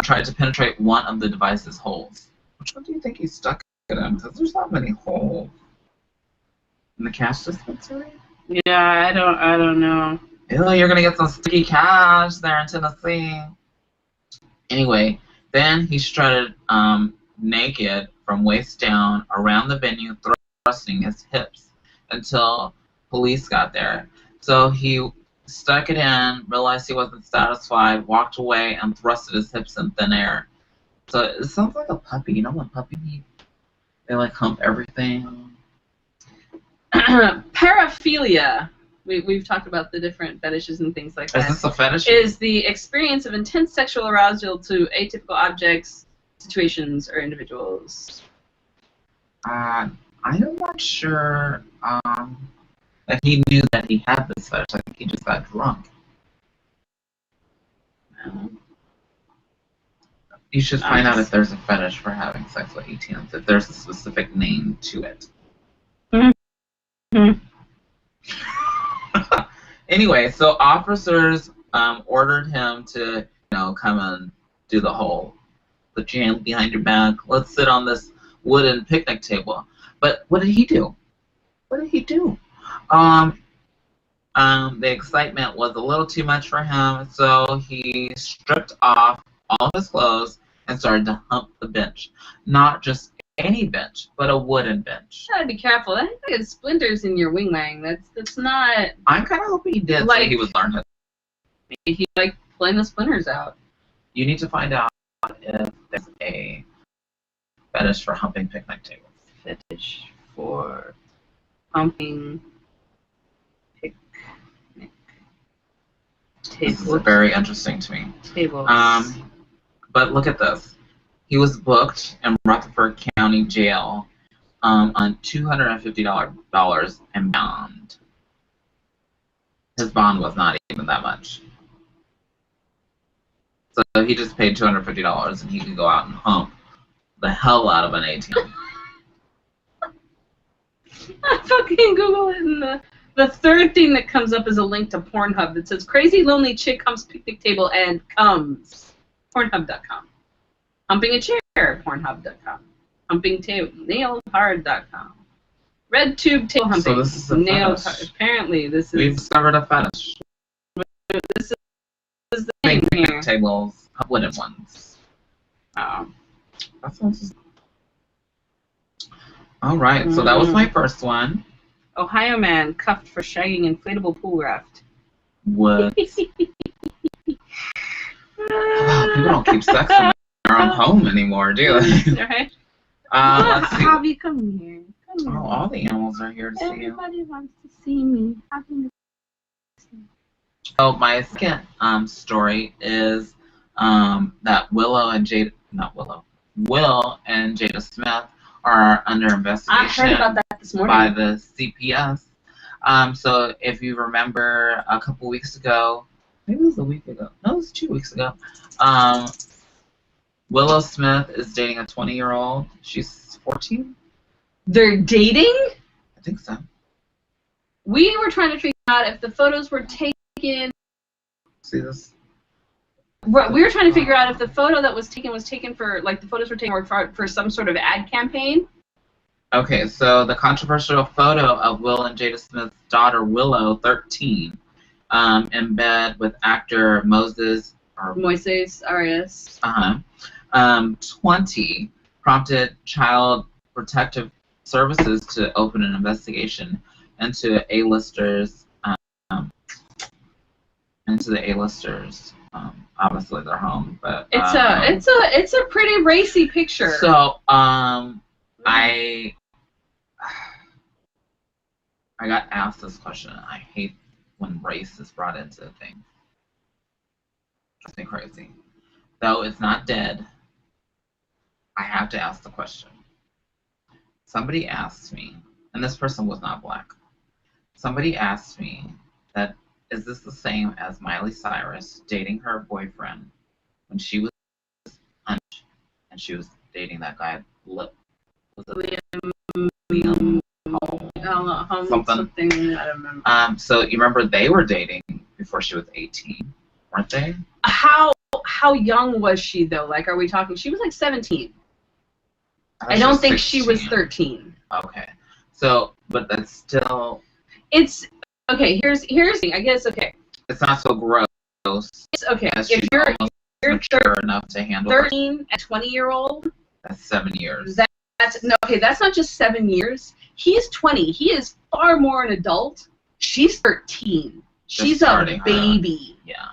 tried to penetrate one of the device's holes. Which one do you think he stuck it in? Because there's not many holes. In the cash dispensary? Yeah, I don't know. Ew, you're gonna get some sticky cash there in Tennessee. Anyway, then he strutted naked from waist down around the venue, thrusting his hips until police got there. So he stuck it in, realized he wasn't satisfied, walked away, and thrusted his hips in thin air. So it sounds like a puppy. You know when puppies, they like hump everything? Paraphilia. We've talked about the different fetishes and things like that. Is this a fetish? Is the experience of intense sexual arousal to atypical objects, situations, or individuals. I'm not sure that he knew that he had this fetish. I think he just got drunk. You should find out if there's a fetish for having sex with ATMs, if there's a specific name to it. Mm-hmm. Anyway, so officers ordered him to, come and do the jam behind your back. Let's sit on this wooden picnic table. But what did he do? The excitement was a little too much for him, so he stripped off all of his clothes and started to hump the bench. Not just any bench, but a wooden bench. You gotta be careful. I think there's splinters in your wing wang. That's not. I'm kind of hoping he did, so he would learn how. Maybe he pulling the splinters out. You need to find out if there's a fetish for humping picnic tables. Fetish for humping picnic tables. This is very interesting to me. Tables. But look at this. He was booked in Rutherford County Jail on $250 and bond. His bond was not even that much. So he just paid $250 and he could go out and hump the hell out of an ATM. I fucking Google it, and the third thing that comes up is a link to Pornhub that says crazy lonely chick humps picnic table and comes. Pornhub.com. Humping a chair, Pornhub.com. Humping table, nailhard.com. Red tube table humping. So this is a fetish. Apparently, this is. We've discovered a fetish. This is the thing here. Picnic tables, wooden ones. Oh. That sounds. All right, so that was my first one. Ohio man cuffed for shagging inflatable pool raft. What? Wow, people don't keep sex in their own home anymore, do they? Right? Let's see. Javi, come here. Come here. Oh, all the animals are here to see you. Everybody wants to see me. So my second story is that Will and Jada Smith are under investigation. I heard about that this morning. By the CPS. So if you remember a couple weeks ago, maybe it was a week ago. No, it was 2 weeks ago. Willow Smith is dating a 20-year-old. She's 14. They're dating? I think so. We were trying to figure out if the photos were taken. See this? We were trying to figure out if the photo that was taken for, the photos were taken for some sort of ad campaign. Okay, so the controversial photo of Will and Jada Smith's daughter, Willow, 13, in bed with actor Moises Arias, 20, prompted Child Protective Services to open an investigation into A-listers, obviously their home, but it's a pretty racy picture. So I got asked this question. I hate when race is brought into the thing. It's been crazy. Though it's not dead, I have to ask the question. Somebody asked me, and this person was not black. Somebody asked me that, is this the same as Miley Cyrus dating her boyfriend when she was and she was dating that guy, was it Liam? Something I don't remember. So you remember they were dating before she was 18, weren't they? How young was she though? Like, are we talking? She was like 17. I don't think 16. she was 13. Okay. So, but that's still. It's okay. Here's the thing. I guess okay. It's not so gross. It's okay. If you're mature enough to handle 13 and 20-year-old. That's 7 years. That's not just 7 years. He's 20. He is far more an adult. She's 13. She's a baby. Yeah.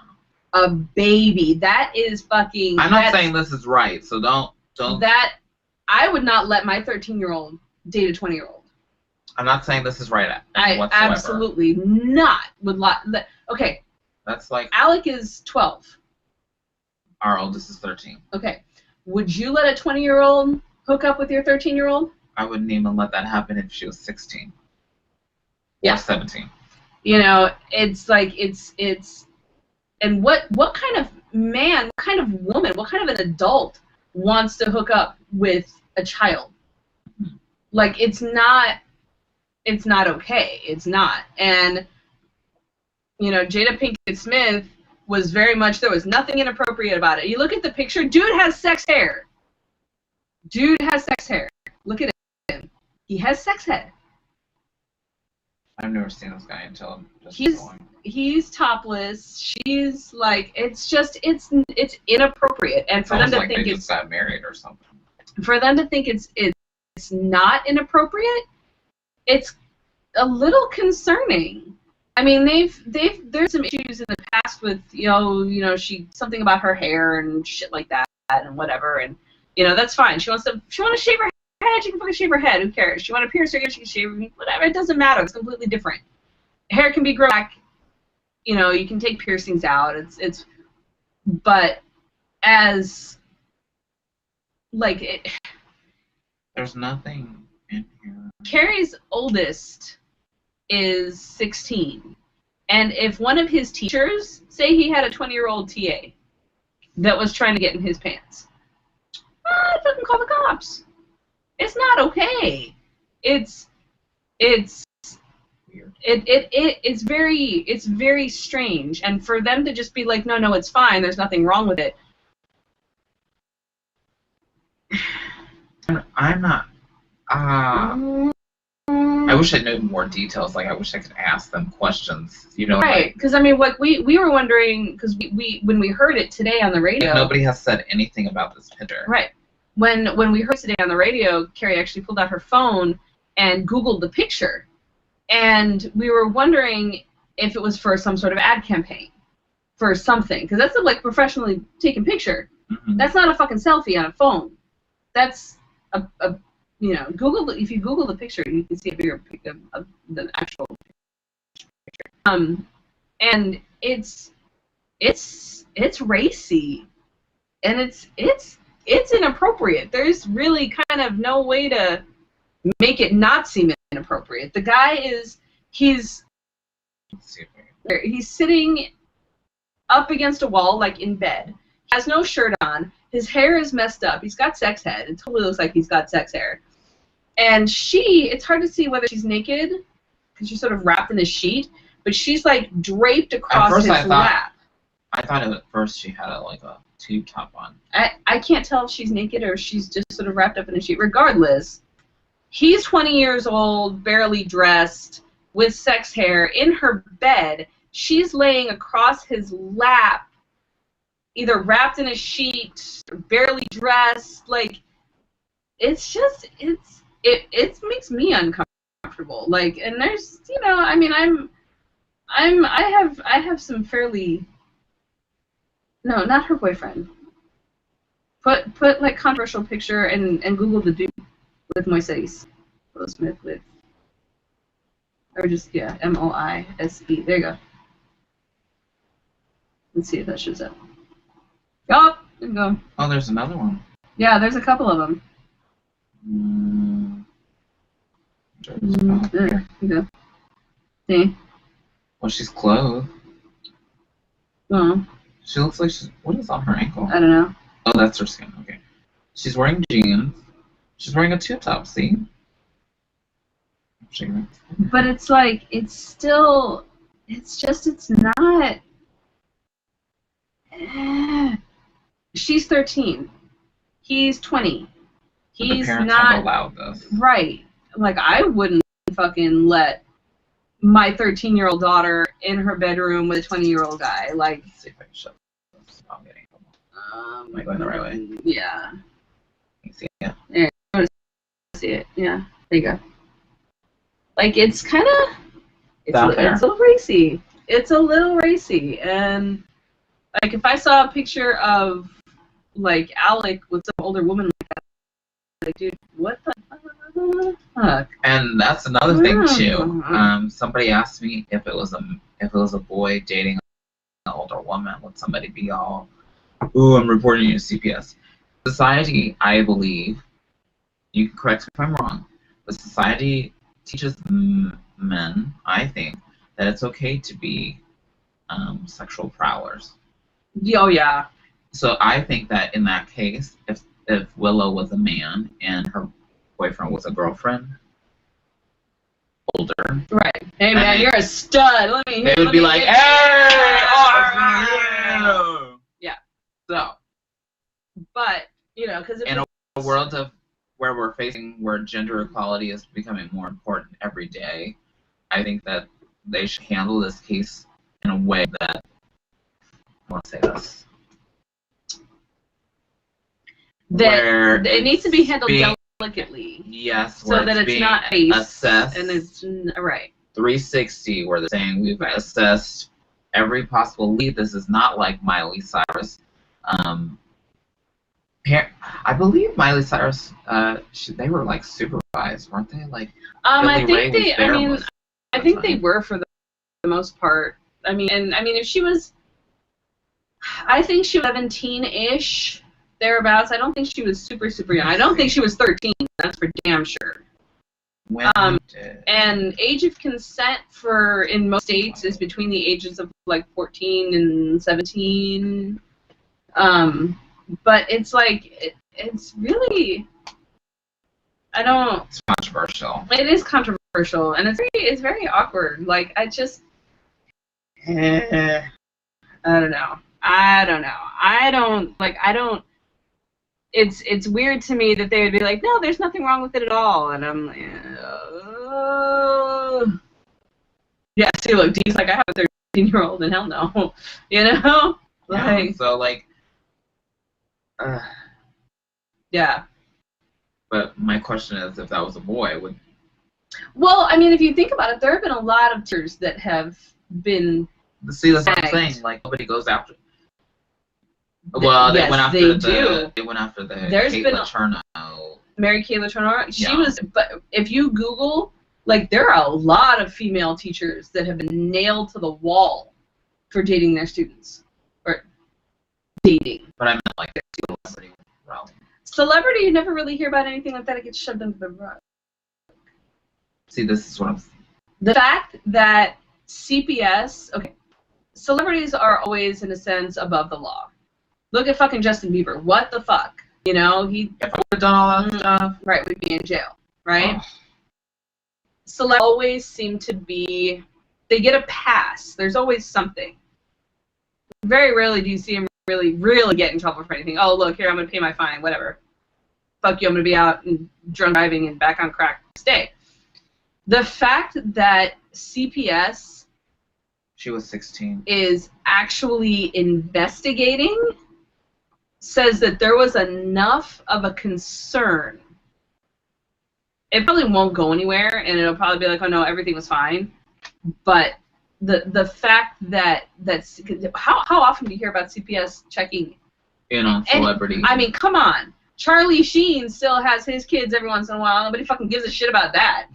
A baby. That is fucking... I'm not saying this is right, so don't... That... I would not let my 13-year-old date a 20-year-old. I'm not saying this is right I whatsoever. absolutely not would let... Okay. That's like... Alec is 12. Our oldest is 13. Okay. Would you let a 20-year-old hook up with your 13-year-old? I wouldn't even let that happen if she was 16. Yeah. Or 17. You know, it's like, it's... And what kind of man, what kind of woman, what kind of an adult wants to hook up with a child? Like, it's not okay. It's not. And, you know, Jada Pinkett Smith was very much, there was nothing inappropriate about it. You look at the picture, dude has sex hair. Dude has sex hair. Look at him. He has sex hair. I've never seen this guy until just he's topless. She's like, it's just, it's inappropriate. And for them to think they just got married or something. For them to think it's not inappropriate, it's a little concerning. I mean, there's some issues in the past with, you know, something about her hair and shit like that and whatever, and you know, that's fine. She wants to shave her head, she can fucking shave her head. Who cares? She want to pierce her ears, she can shave her, whatever. It doesn't matter. It's completely different. Hair can be grown back. You know, you can take piercings out. But as like it. There's nothing in here. Carrie's oldest is 16. And if one of his teachers, say he had a 20-year-old TA that was trying to get in his pants, I'd fucking call the cops. It's not okay. It's weird. It's very strange. And for them to just be like, no, it's fine, there's nothing wrong with it. I'm not. I wish I knew more details. Like, I wish I could ask them questions. You know, right? Because I mean, like we were wondering, because we when we heard it today on the radio, nobody has said anything about this picture. Right. When we heard it today on the radio, Carrie actually pulled out her phone and Googled the picture, and we were wondering if it was for some sort of ad campaign, for something, because that's a like professionally taken picture. Mm-hmm. That's not a fucking selfie on a phone. That's a you know, if you Google the picture, you can see a bigger picture of the actual picture. And it's racy, and it's inappropriate. There's really kind of no way to make it not seem inappropriate. The guy he's sitting up against a wall, like in bed, has no shirt on, his hair is messed up, he's got sex head, it totally looks like he's got sex hair. And it's hard to see whether she's naked, because she's sort of wrapped in a sheet, but she's like draped across his lap. I thought at first she had like a tube top on. I can't tell if she's naked or if she's just sort of wrapped up in a sheet. Regardless, he's 20 years old, barely dressed, with sex hair, in her bed. She's laying across his lap, either wrapped in a sheet, or barely dressed. Like, it's just, it makes me uncomfortable. Like, and there's, you know, I mean, I have some fairly, no, not her boyfriend. Put like controversial picture and Google the dude with Moises. Will Smith with, or just, yeah, M-O-I-S-E. There you go. Let's see if that shows up. Oh, there you go. Oh, there's another one. Yeah, there's a couple of them. There you go. See? Well, she's clothed. Oh. She looks like she's... What is on her ankle? I don't know. Oh, that's her skin. Okay. She's wearing jeans. She's wearing a tube top, see? But it's like, it's still... It's just, it's not... She's 13. He's 20. He's the parents not... have allowed this. Right. Like, I wouldn't fucking let my 13-year-old daughter in her bedroom with a 20-year-old guy. Like... Let's see if I can shut this. I'm getting... Am I going the right way? Yeah. You see it? There, I see it. Yeah. There you go. Like, it's kind of... It's a little racy. It's a little racy, and like if I saw a picture of like Alec with some older woman like that, like, dude, what the fuck? And that's another thing too. Somebody asked me if it was a boy dating an older woman, would somebody be all, "Ooh, I'm reporting you to CPS." Society, I believe, you can correct me if I'm wrong, but society teaches men, I think, that it's okay to be sexual prowlers. Oh yeah. So I think that in that case, if Willow was a man and her boyfriend was a girlfriend, older, right? Hey man, you're a stud. They would be like, "Hey, oh, yeah." So, but you know, because in a world of where we're facing where gender equality is becoming more important every day, I think that they should handle this case in a way that, I want to say this, where it needs to be handled delicately. Yes, so that it's not assessed, and it's right. 360, where they're saying we've assessed every possible lead. This is not like Miley Cyrus. I believe Miley Cyrus, they were like supervised, weren't they? Like, I think they were for the most part. I mean, if she was, I think she was 17-ish, thereabouts. I don't think she was super young. I don't think she was 13. That's for damn sure. And age of consent in most states is between the ages of like 14 and 17. But it's like it's really, It's controversial. It is controversial, and it's very awkward. Like I just, I don't know. It's weird to me that they would be like, no, there's nothing wrong with it at all, and I'm like, yeah. See, look, Dee's like, I have a 13-year-old, and hell no, you know, like, yeah, so like, yeah. But my question is, if that was a boy, would? Well, I mean, if you think about it, there have been a lot of teachers that have been. See, that's what I'm saying. Like nobody goes after. Well, they went after the Caitlin Turno. Mary Caitlin Turno. She was, but if you Google, like, there are a lot of female teachers that have been nailed to the wall for dating their students, or dating. But I meant like celebrity realm. Celebrity, you never really hear about anything like that. It gets shoved under the rug. See, this is what I'm. The fact that CPS, celebrities are always, in a sense, above the law. Look at fucking Justin Bieber. What the fuck? You know, if I would have done all that stuff, right, we'd be in jail, right? Oh. Celebrities always seem to be, they get a pass. There's always something. Very rarely do you see them really get in trouble for anything. Oh, look, here, I'm going to pay my fine, whatever. Fuck you, I'm going to be out and drunk driving and back on crack next day. The fact that CPS, she was 16, is actually investigating says that there was enough of a concern. It probably won't go anywhere, and it'll probably be like, oh no, everything was fine. But the fact that's how often do you hear about CPS checking in on celebrities? I mean, come on. Charlie Sheen still has his kids every once in a while. Nobody fucking gives a shit about that.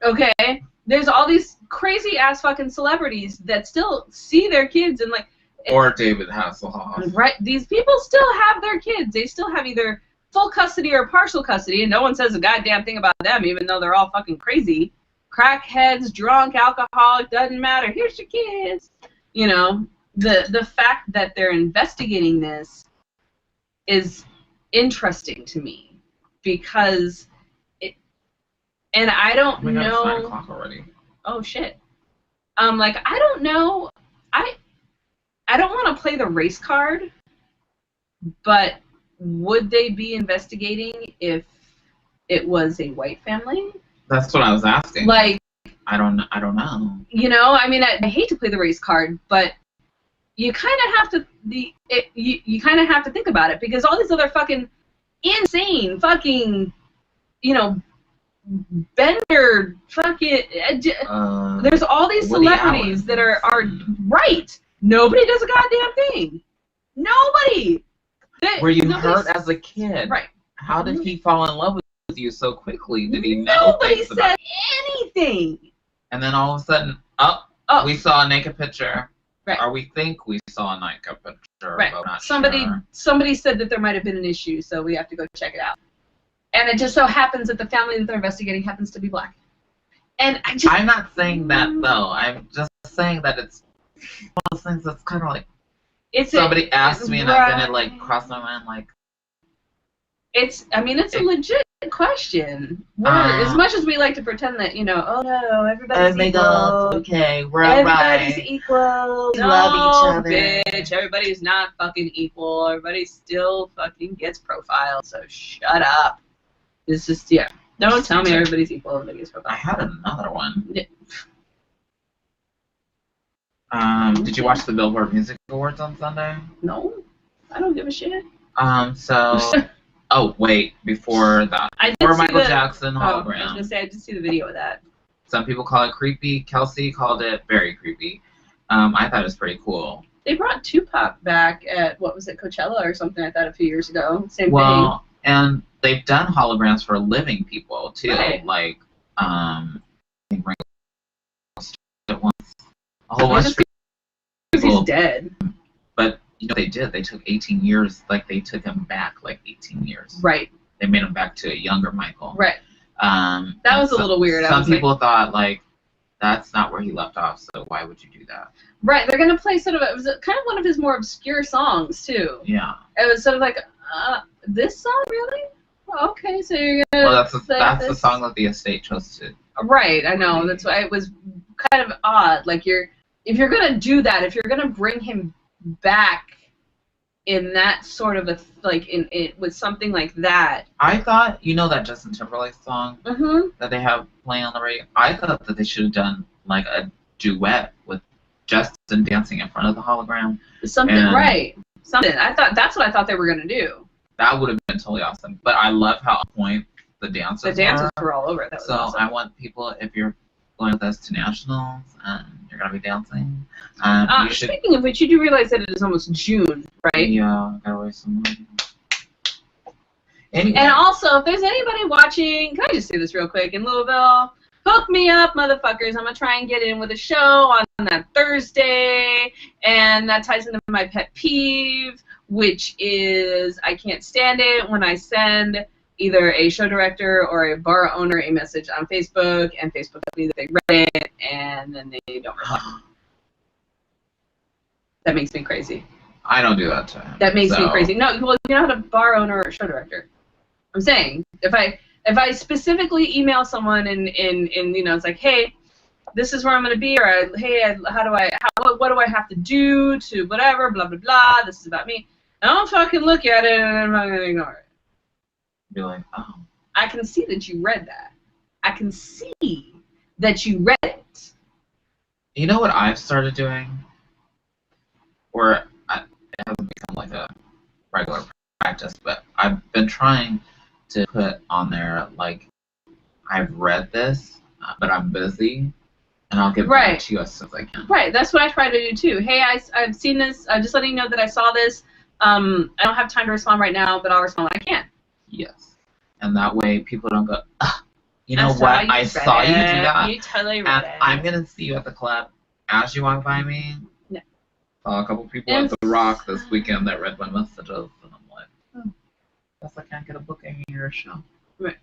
Okay? There's all these crazy ass fucking celebrities that still see their kids and like. Or David Hasselhoff. Right. These people still have their kids. They still have either full custody or partial custody, and no one says a goddamn thing about them, even though they're all fucking crazy. Crackheads, drunk, alcoholic, doesn't matter. Here's your kids. You know, the fact that they're investigating this is interesting to me because and I don't know. It's 9 o'clock already. Oh shit. Like I don't know. I don't want to play the race card, but would they be investigating if it was a white family? That's what I was asking. Like, I don't know. You know, I mean, I hate to play the race card, but you kind of have to you kind of have to think about it because all these other fucking insane fucking, you know, Bender, fucking. There's all these Woody celebrities Allen. that are right. Nobody does a goddamn thing. Nobody. Were you Nobody's- hurt as a kid? Right. How did he fall in love with you so quickly? Did he know Nobody things said about anything. And then all of a sudden, we saw a naked picture. Right. Or we think we saw a naked picture. Right. But we're not Somebody said that there might have been an issue, so we have to go check it out. And it just so happens that the family that they're investigating happens to be black. And I'm not saying that though. I'm just saying that it's one of those things that's kind of like somebody asked me and then it like crossed my mind like. It's a legit question. As much as we like to pretend that, oh no, everybody's equal. Okay, we're everybody's equal. We love each other. Bitch, everybody's not fucking equal. Everybody still fucking gets profiled, so shut up. It's just, don't tell me everybody's equal. Everybody gets profiled. I had another one. Yeah. Did you watch the Billboard Music Awards on Sunday? No, I don't give a shit. Oh, wait, before that. Or Michael Jackson hologram. I was going to say, I did see the video of that. Some people call it creepy. Kelsey called it very creepy. I thought it was pretty cool. They brought Tupac back at, Coachella or something like that a few years ago. Same thing. And they've done holograms for living people, too. Right. Like, I think Ringo Starr once. A whole bunch of people. He's dead. But you know what they did? They took 18 years. Like, they took him back, 18 years. Right. They made him back to a younger Michael. Right. That was a little weird. Some people thought, that's not where he left off, so why would you do that? Right. They're going to play it was kind of one of his more obscure songs, too. Yeah. It was sort of like, this song, really? Okay, so you're going to... Well, that's the song that the estate chose to... Right, I know. That's why it was kind of odd. Like, if you're going to do that, if you're going to bring him back in that sort of with something like that. I thought, that Justin Timberlake song that they have playing on the radio, I thought that they should have done, a duet with Justin dancing in front of the hologram. Something. That's what I thought they were going to do. That would have been totally awesome. But I love how on point the dancers were all over it. That was awesome. I want people, if you're going with us to nationals and you're going to be dancing, you should... Speaking of which, you do realize that it is almost June, right? Yeah, I got to raise some money. Anyway. And also, if there's anybody watching, can I just say this real quick, in Louisville, hook me up, motherfuckers. I'm going to try and get in with a show on that Thursday, and that ties into my pet peeve, which is I can't stand it when I send either a show director or a bar owner a message on Facebook, and Facebook tells me that they read it, and then they don't reply. That makes me crazy. I don't do that to him. That makes me crazy. No, well, you're not a bar owner or a show director. I'm saying, if I specifically email someone and it's like, hey, this is where I'm going to be, or hey, what do I have to do to whatever, blah, blah, blah, this is about me. I don't fucking look at it, and I'm not going to ignore it. Be like, oh. I can see that you read that. I can see that you read it. You know what I've started doing? Or it hasn't become a regular practice, but I've been trying to put on there, I've read this, but I'm busy, and I'll get back to you as soon as I can. Right, that's what I try to do, too. Hey, I've seen this. I'm just letting you know that I saw this. I don't have time to respond right now, but I'll respond when I can. Yes. And that way people don't go, you know what, I saw you do that. You totally read it. I'm going to see you at the club. As you walk by me, yeah. Saw a couple people at the Rock this weekend that read my messages, and I'm like, guess I can't get a booking in your show. Right.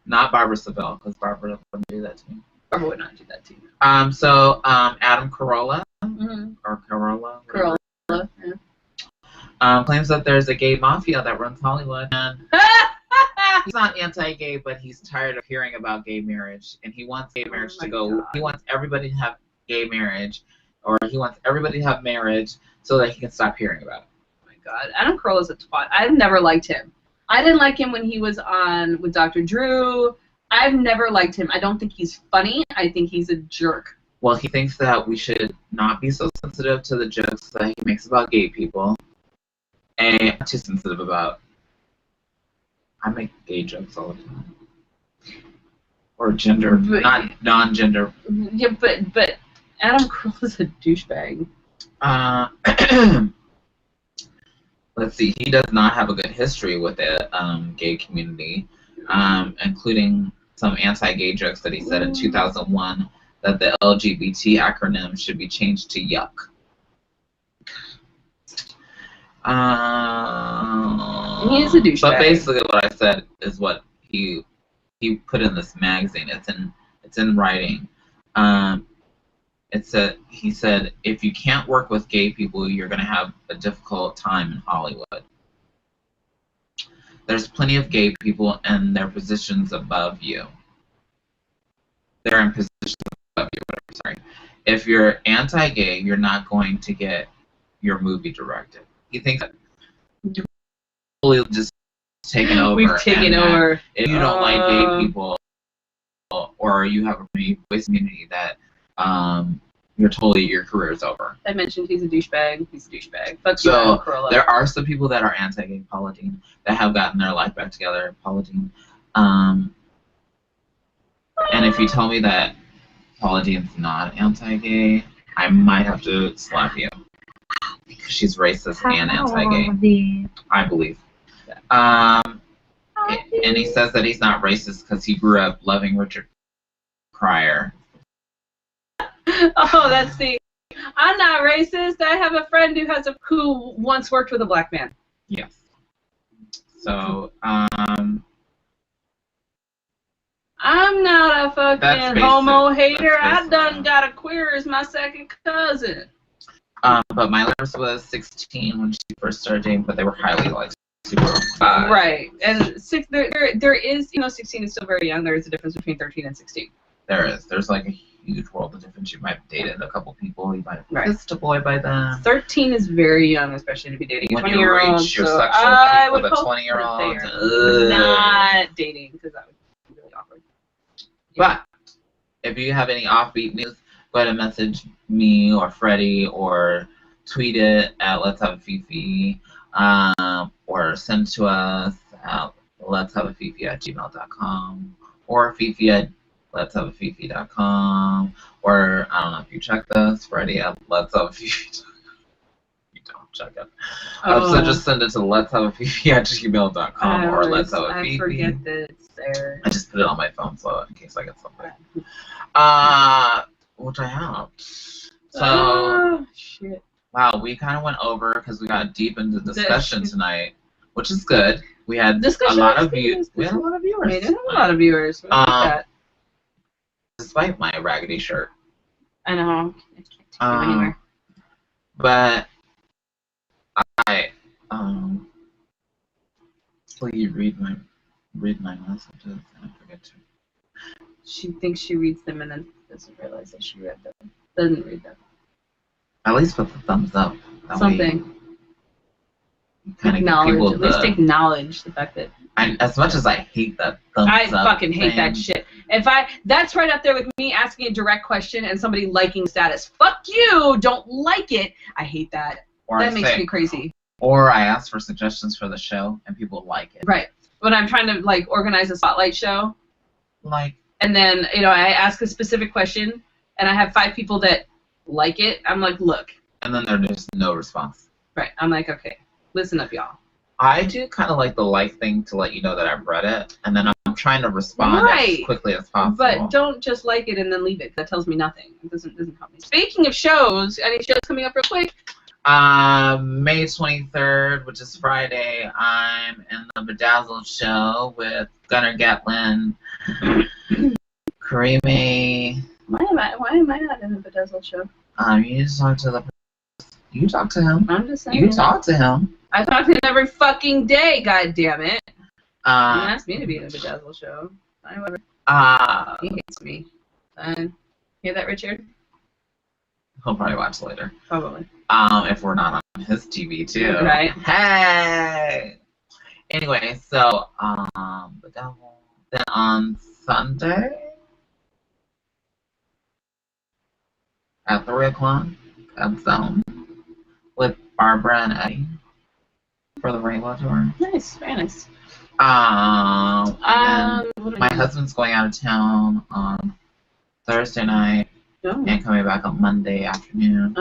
Not Barbara Seville, because Barbara wouldn't do that to me. Barbara would not do that to you. Adam Carolla, or Carolla. Carolla, claims that there's a gay mafia that runs Hollywood, and he's not anti-gay, but he's tired of hearing about gay marriage, and he wants gay marriage to go. God. He wants everybody to have gay marriage, or he wants everybody to have marriage so that he can stop hearing about it. Oh my God, Adam Carolla's a twat. I've never liked him. I didn't like him when he was on with Dr. Drew. I've never liked him. I don't think he's funny. I think he's a jerk. Well, he thinks that we should not be so sensitive to the jokes that he makes about gay people. And I'm too sensitive about... I make gay jokes all the time. Or gender, But- not non-gender. Yeah, but Adam Carolla is a douchebag. Let's see. He does not have a good history with the gay community, including some anti-gay jokes that he said in 2001 that the LGBT acronym should be changed to yuck. He is a douchebag. But basically, what I said is what he put in this magazine. It's in writing. He said, if you can't work with gay people, you're going to have a difficult time in Hollywood. There's plenty of gay people and their positions above you. They're in positions above you, whatever, sorry. If you're anti-gay, you're not going to get your movie directed. He thinks that totally just taken over. We've taken over. If you don't like gay people, or you have a voice community that your career is over. I mentioned he's a douchebag. He's a douchebag. Fuck So you, Adam Carolla. there are some people that are anti-gay, Paula Deen, that have gotten their life back together. Paula Deen. And if you tell me that Paula Deen's not anti-gay, I might have to slap you because she's racist and anti-gay. I believe. And he says that he's not racist because he grew up loving Richard Pryor. Oh, that's the. I'm not racist. I have a friend who once worked with a black man. Yes. So, I'm not a fucking homo hater. I done got a queer as my second cousin. But my oldest was 16 when she first started dating, but they were highly like super. Right, and there is 16 is still very young. There is a difference between 13 and 16. There is. There's like a huge world of difference. You might have dated a couple people. You might have kissed a boy by then. 13 is very young, especially to be dating a 20-year-old. So I would with a 20-year-old. Not dating because that would be really awkward. But if you have any offbeat news, go ahead and message me or Freddie or tweet it at Let's Have a Fefe, or send to us at letshaveafefe@gmail.com or fefe@letshaveafefe.com, or I don't know if you check this, Freddie at letshaveafefe. You don't check it. So just send it to letshaveafefe@gmail.com or letshaveafefe. I forget that it's there. I just put it on my phone so in case I get something. Which I have. So, shit. Wow, we kind of went over because we got deep into discussion tonight, which is good. We had a lot of viewers. We had a lot of viewers. We had a lot of viewers. Despite my raggedy shirt. I know. I can't take you anywhere. But will you read my messages? I forget to. She thinks she reads them and then doesn't realize that she read them. Doesn't read them. At least put the thumbs up. Something. Acknowledge. At least acknowledge the fact that. As much as I hate that thumbs up. I fucking hate that shit. That's right up there with me asking a direct question and somebody liking status. Fuck you! Don't like it. I hate that. That makes me crazy. Or I ask for suggestions for the show and people like it. Right. When I'm trying to organize a spotlight show. And then, I ask a specific question, and I have 5 people that like it. I'm like, look. And then there's no response. Right. I'm like, okay, listen up, y'all. I do kind of like the like thing to let you know that I've read it, and then I'm trying to respond as quickly as possible. But don't just like it and then leave it. That tells me nothing. It doesn't help me. Speaking of shows, any shows coming up real quick? May 23rd, which is Friday, I'm in the Bedazzled show with Gunnar Gatlin, Karime. Why am I not in the Bedazzled show? You need to talk to you talk to him. I'm just saying. You talk to him. I talk to him every fucking day, god damn it. He asked me to be in the Bedazzled show. Whatever. He hates me. Hear that, Richard? He'll probably watch later. Probably. If we're not on his TV too. Right. Hey. Anyway, so the devil. Then on Sunday at 3 o'clock at Zone with Barbara and Eddie for the Rainbow Tour. Nice, very nice. My husband's going out of town on Thursday night and coming back on Monday afternoon.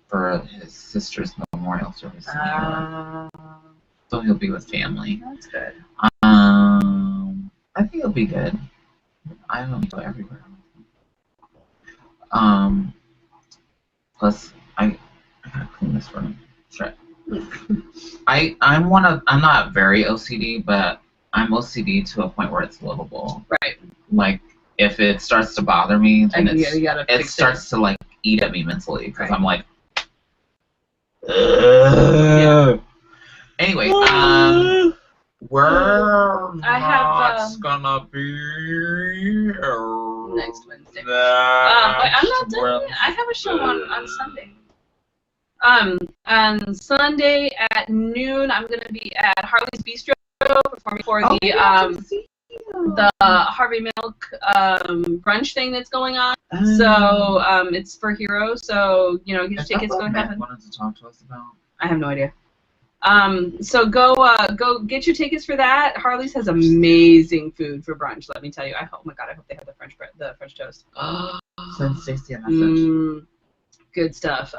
For his sister's memorial service. So he'll be with family. That's good. I think it'll be good. I don't go everywhere. Plus, I gotta clean this room. Sure. I'm not very OCD, but I'm OCD to a point where it's livable. Right. Like, if it starts to bother me, then it starts to like eat at me mentally because I'm like, Anyway, we're not gonna be next Wednesday. I'm not done yet. I have a show on Sunday. On Sunday at noon, I'm gonna be at Harley's Bistro performing for the Harvey Milk brunch thing that's going on. So it's for Heroes. So get your tickets. Go ahead. Wanted to talk to us about. I have no idea. So go get your tickets for that. Harley's has amazing food for brunch. Let me tell you. Oh my God, I hope they have the French toast. Send Stacey a message. Good stuff.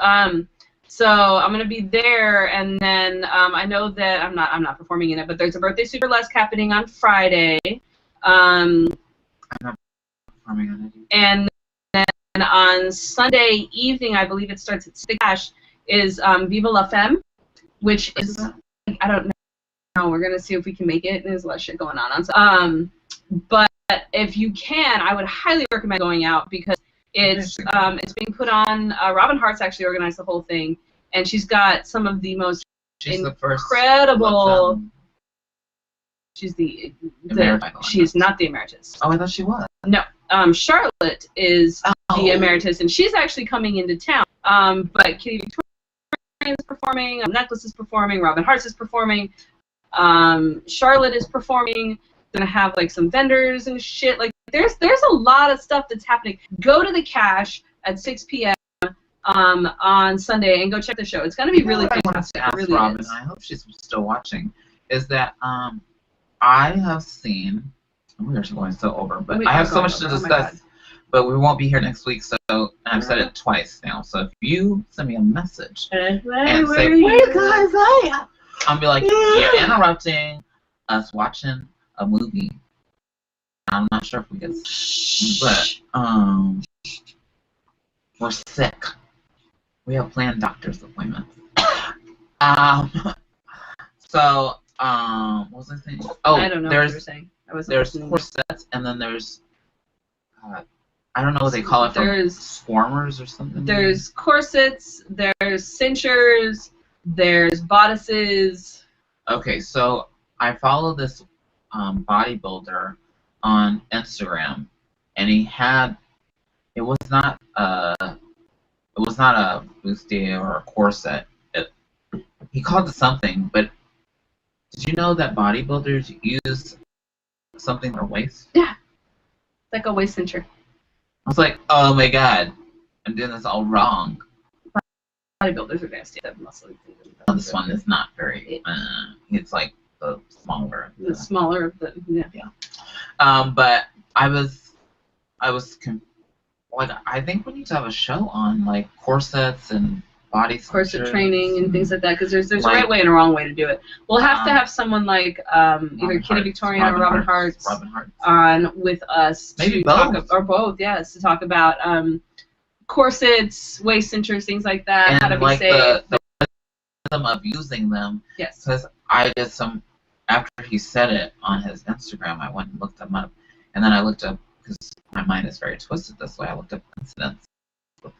So I'm gonna be there, and then I know that I'm not performing in it, but there's a birthday super burlesque happening on Friday. I'm not performing on it. And then on Sunday evening, I believe it starts at Cash, is Viva La Femme, which is I don't know. We're gonna see if we can make it. There's a lot of shit going on. But if you can, I would highly recommend going out because it's being put on. Robin Hart's actually organized the whole thing, and she's got some of the most incredible. She's she's not the emeritus. Oh, I thought she was. No, Charlotte is the emeritus, and she's actually coming into town. But Kitty Victoria is performing. Necklace is performing. Robin Hart's is performing. Charlotte is performing. Gonna have like some vendors and shit. Like there's a lot of stuff that's happening. Go to the Cash at 6 p.m. On Sunday and go check the show. It's gonna be really fantastic. I wanted to ask really Robin. I hope she's still watching. Is that I have seen. We are going so over, but I have so much to discuss. But we won't be here next week, so and I've said it twice now. So if you send me a message and say, "Where you guys at?" I'll be like, "You're interrupting us watching a movie." I'm not sure if we can, but we're sick. We have planned doctor's appointments. So what was I saying? Oh, I don't know what you were saying. There's corsets, and then there's I don't know what they call it. There's formers or something. There's corsets. There's cinchers. There's bodices. Okay, so I follow this bodybuilder on Instagram, and he had it was not a bustier or a corset. He called it something, but did you know that bodybuilders use something for waist? Yeah, like a waist cincher. I was like, oh my God, I'm doing this all wrong. Bodybuilders are nasty. That muscle. Oh, this one is not very. It's like the smaller. The smaller of the But I was like, I think we need to have a show on like corsets and body corset training and things like that, because there's a right way and a wrong way to do it. We'll have to have someone like either Kitty Victoria or Robin Hart on with us. Maybe both. Or both, yes, to talk about corsets, waist cinchers, things like that, and how to be like safe. the rhythm of using them. Yes. Because I did some, after he said it on his Instagram, I went and looked them up. And then I looked up, because my mind is very twisted this way, I looked up incidents.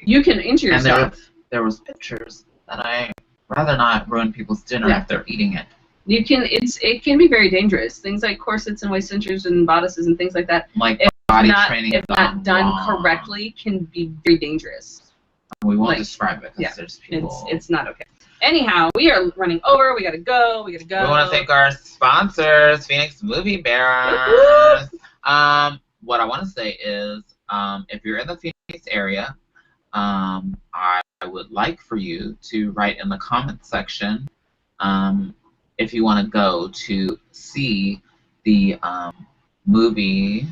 You can injure yourself. And there was pictures that I rather not ruin people's dinner if they're eating it. You can. It can be very dangerous. Things like corsets and waist cinchers and bodices and things like that. Like body training, if not done correctly, can be very dangerous. We won't describe it because there's people. It's not okay. Anyhow, we are running over. We gotta go. We want to thank our sponsors, Phoenix Movie Bearers. What I want to say is, if you're in the Phoenix area, I would like for you to write in the comment section if you want to go to see the movie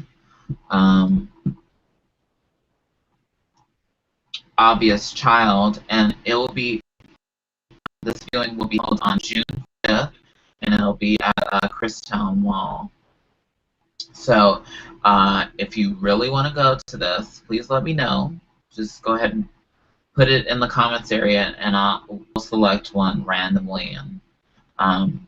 Obvious Child, and it will be, this viewing will be held on June 5th, and it'll be at Christown Mall. So if you really want to go to this, please let me know. Just go ahead and put it in the comments area, and I'll select one randomly. And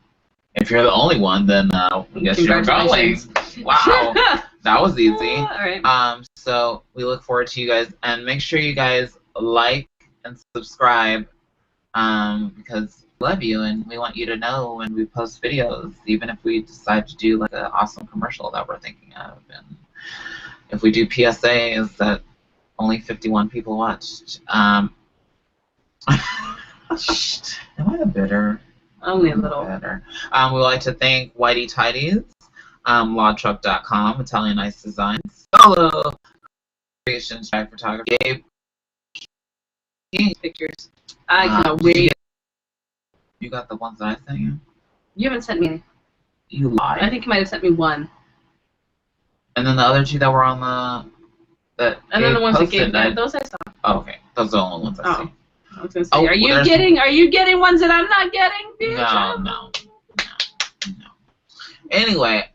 if you're the only one, then I guess you're going. Wow, that was easy. All right. So we look forward to you guys, and make sure you guys like and subscribe, because we love you and we want you to know when we post videos, even if we decide to do like an awesome commercial that we're thinking of, and if we do PSAs that only 51 people watched. Am I a bitter? Only a little. Better. We would like to thank Whitey Tidies, lawtruck.com, Italian Nice Designs, Solo Creations, Track Photography, Gabe. Pictures. I cannot wait. You got the ones that I sent you? You haven't sent me any. You lied. I think you might have sent me one. And then the other two that were on the And then the ones that posted, gave those I saw. Oh, okay. Those are the only ones I see. I was gonna say, are you getting ones that I'm not getting? Bitch? No. Anyway,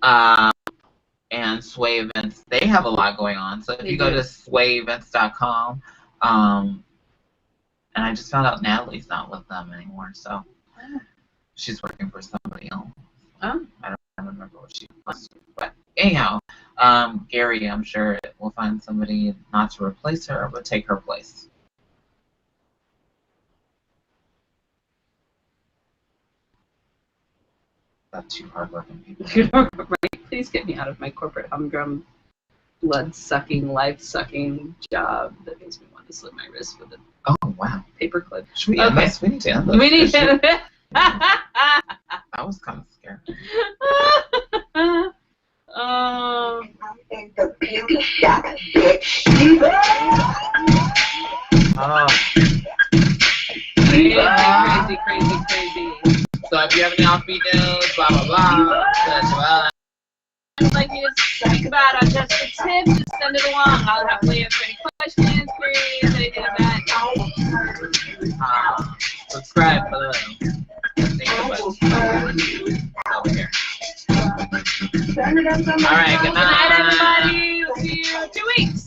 and Sway Events, they have a lot going on. So if you go to swayevents.com, and I just found out Natalie's not with them anymore, so she's working for somebody else. Oh. I don't remember what she was. But anyhow, Gary, I'm sure will find somebody not to replace her, but take her place. Not too hard-working people. Right? Please get me out of my corporate humdrum, blood-sucking, life-sucking job that makes me want to slit my wrist with a paperclip. Should we end this? We need to end this. We need to end it. That was kind of scary. I'm in the beauty shop, bitch. Crazy. So if you have any offbeat news, blah, blah, blah. Like you to think about on just a tip, just send it along. I'll happily answer any questions, queries, anything like that. Subscribe for the over here. Alright, good night. Good night, everybody. We'll see you in 2 weeks.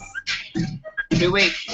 2 weeks.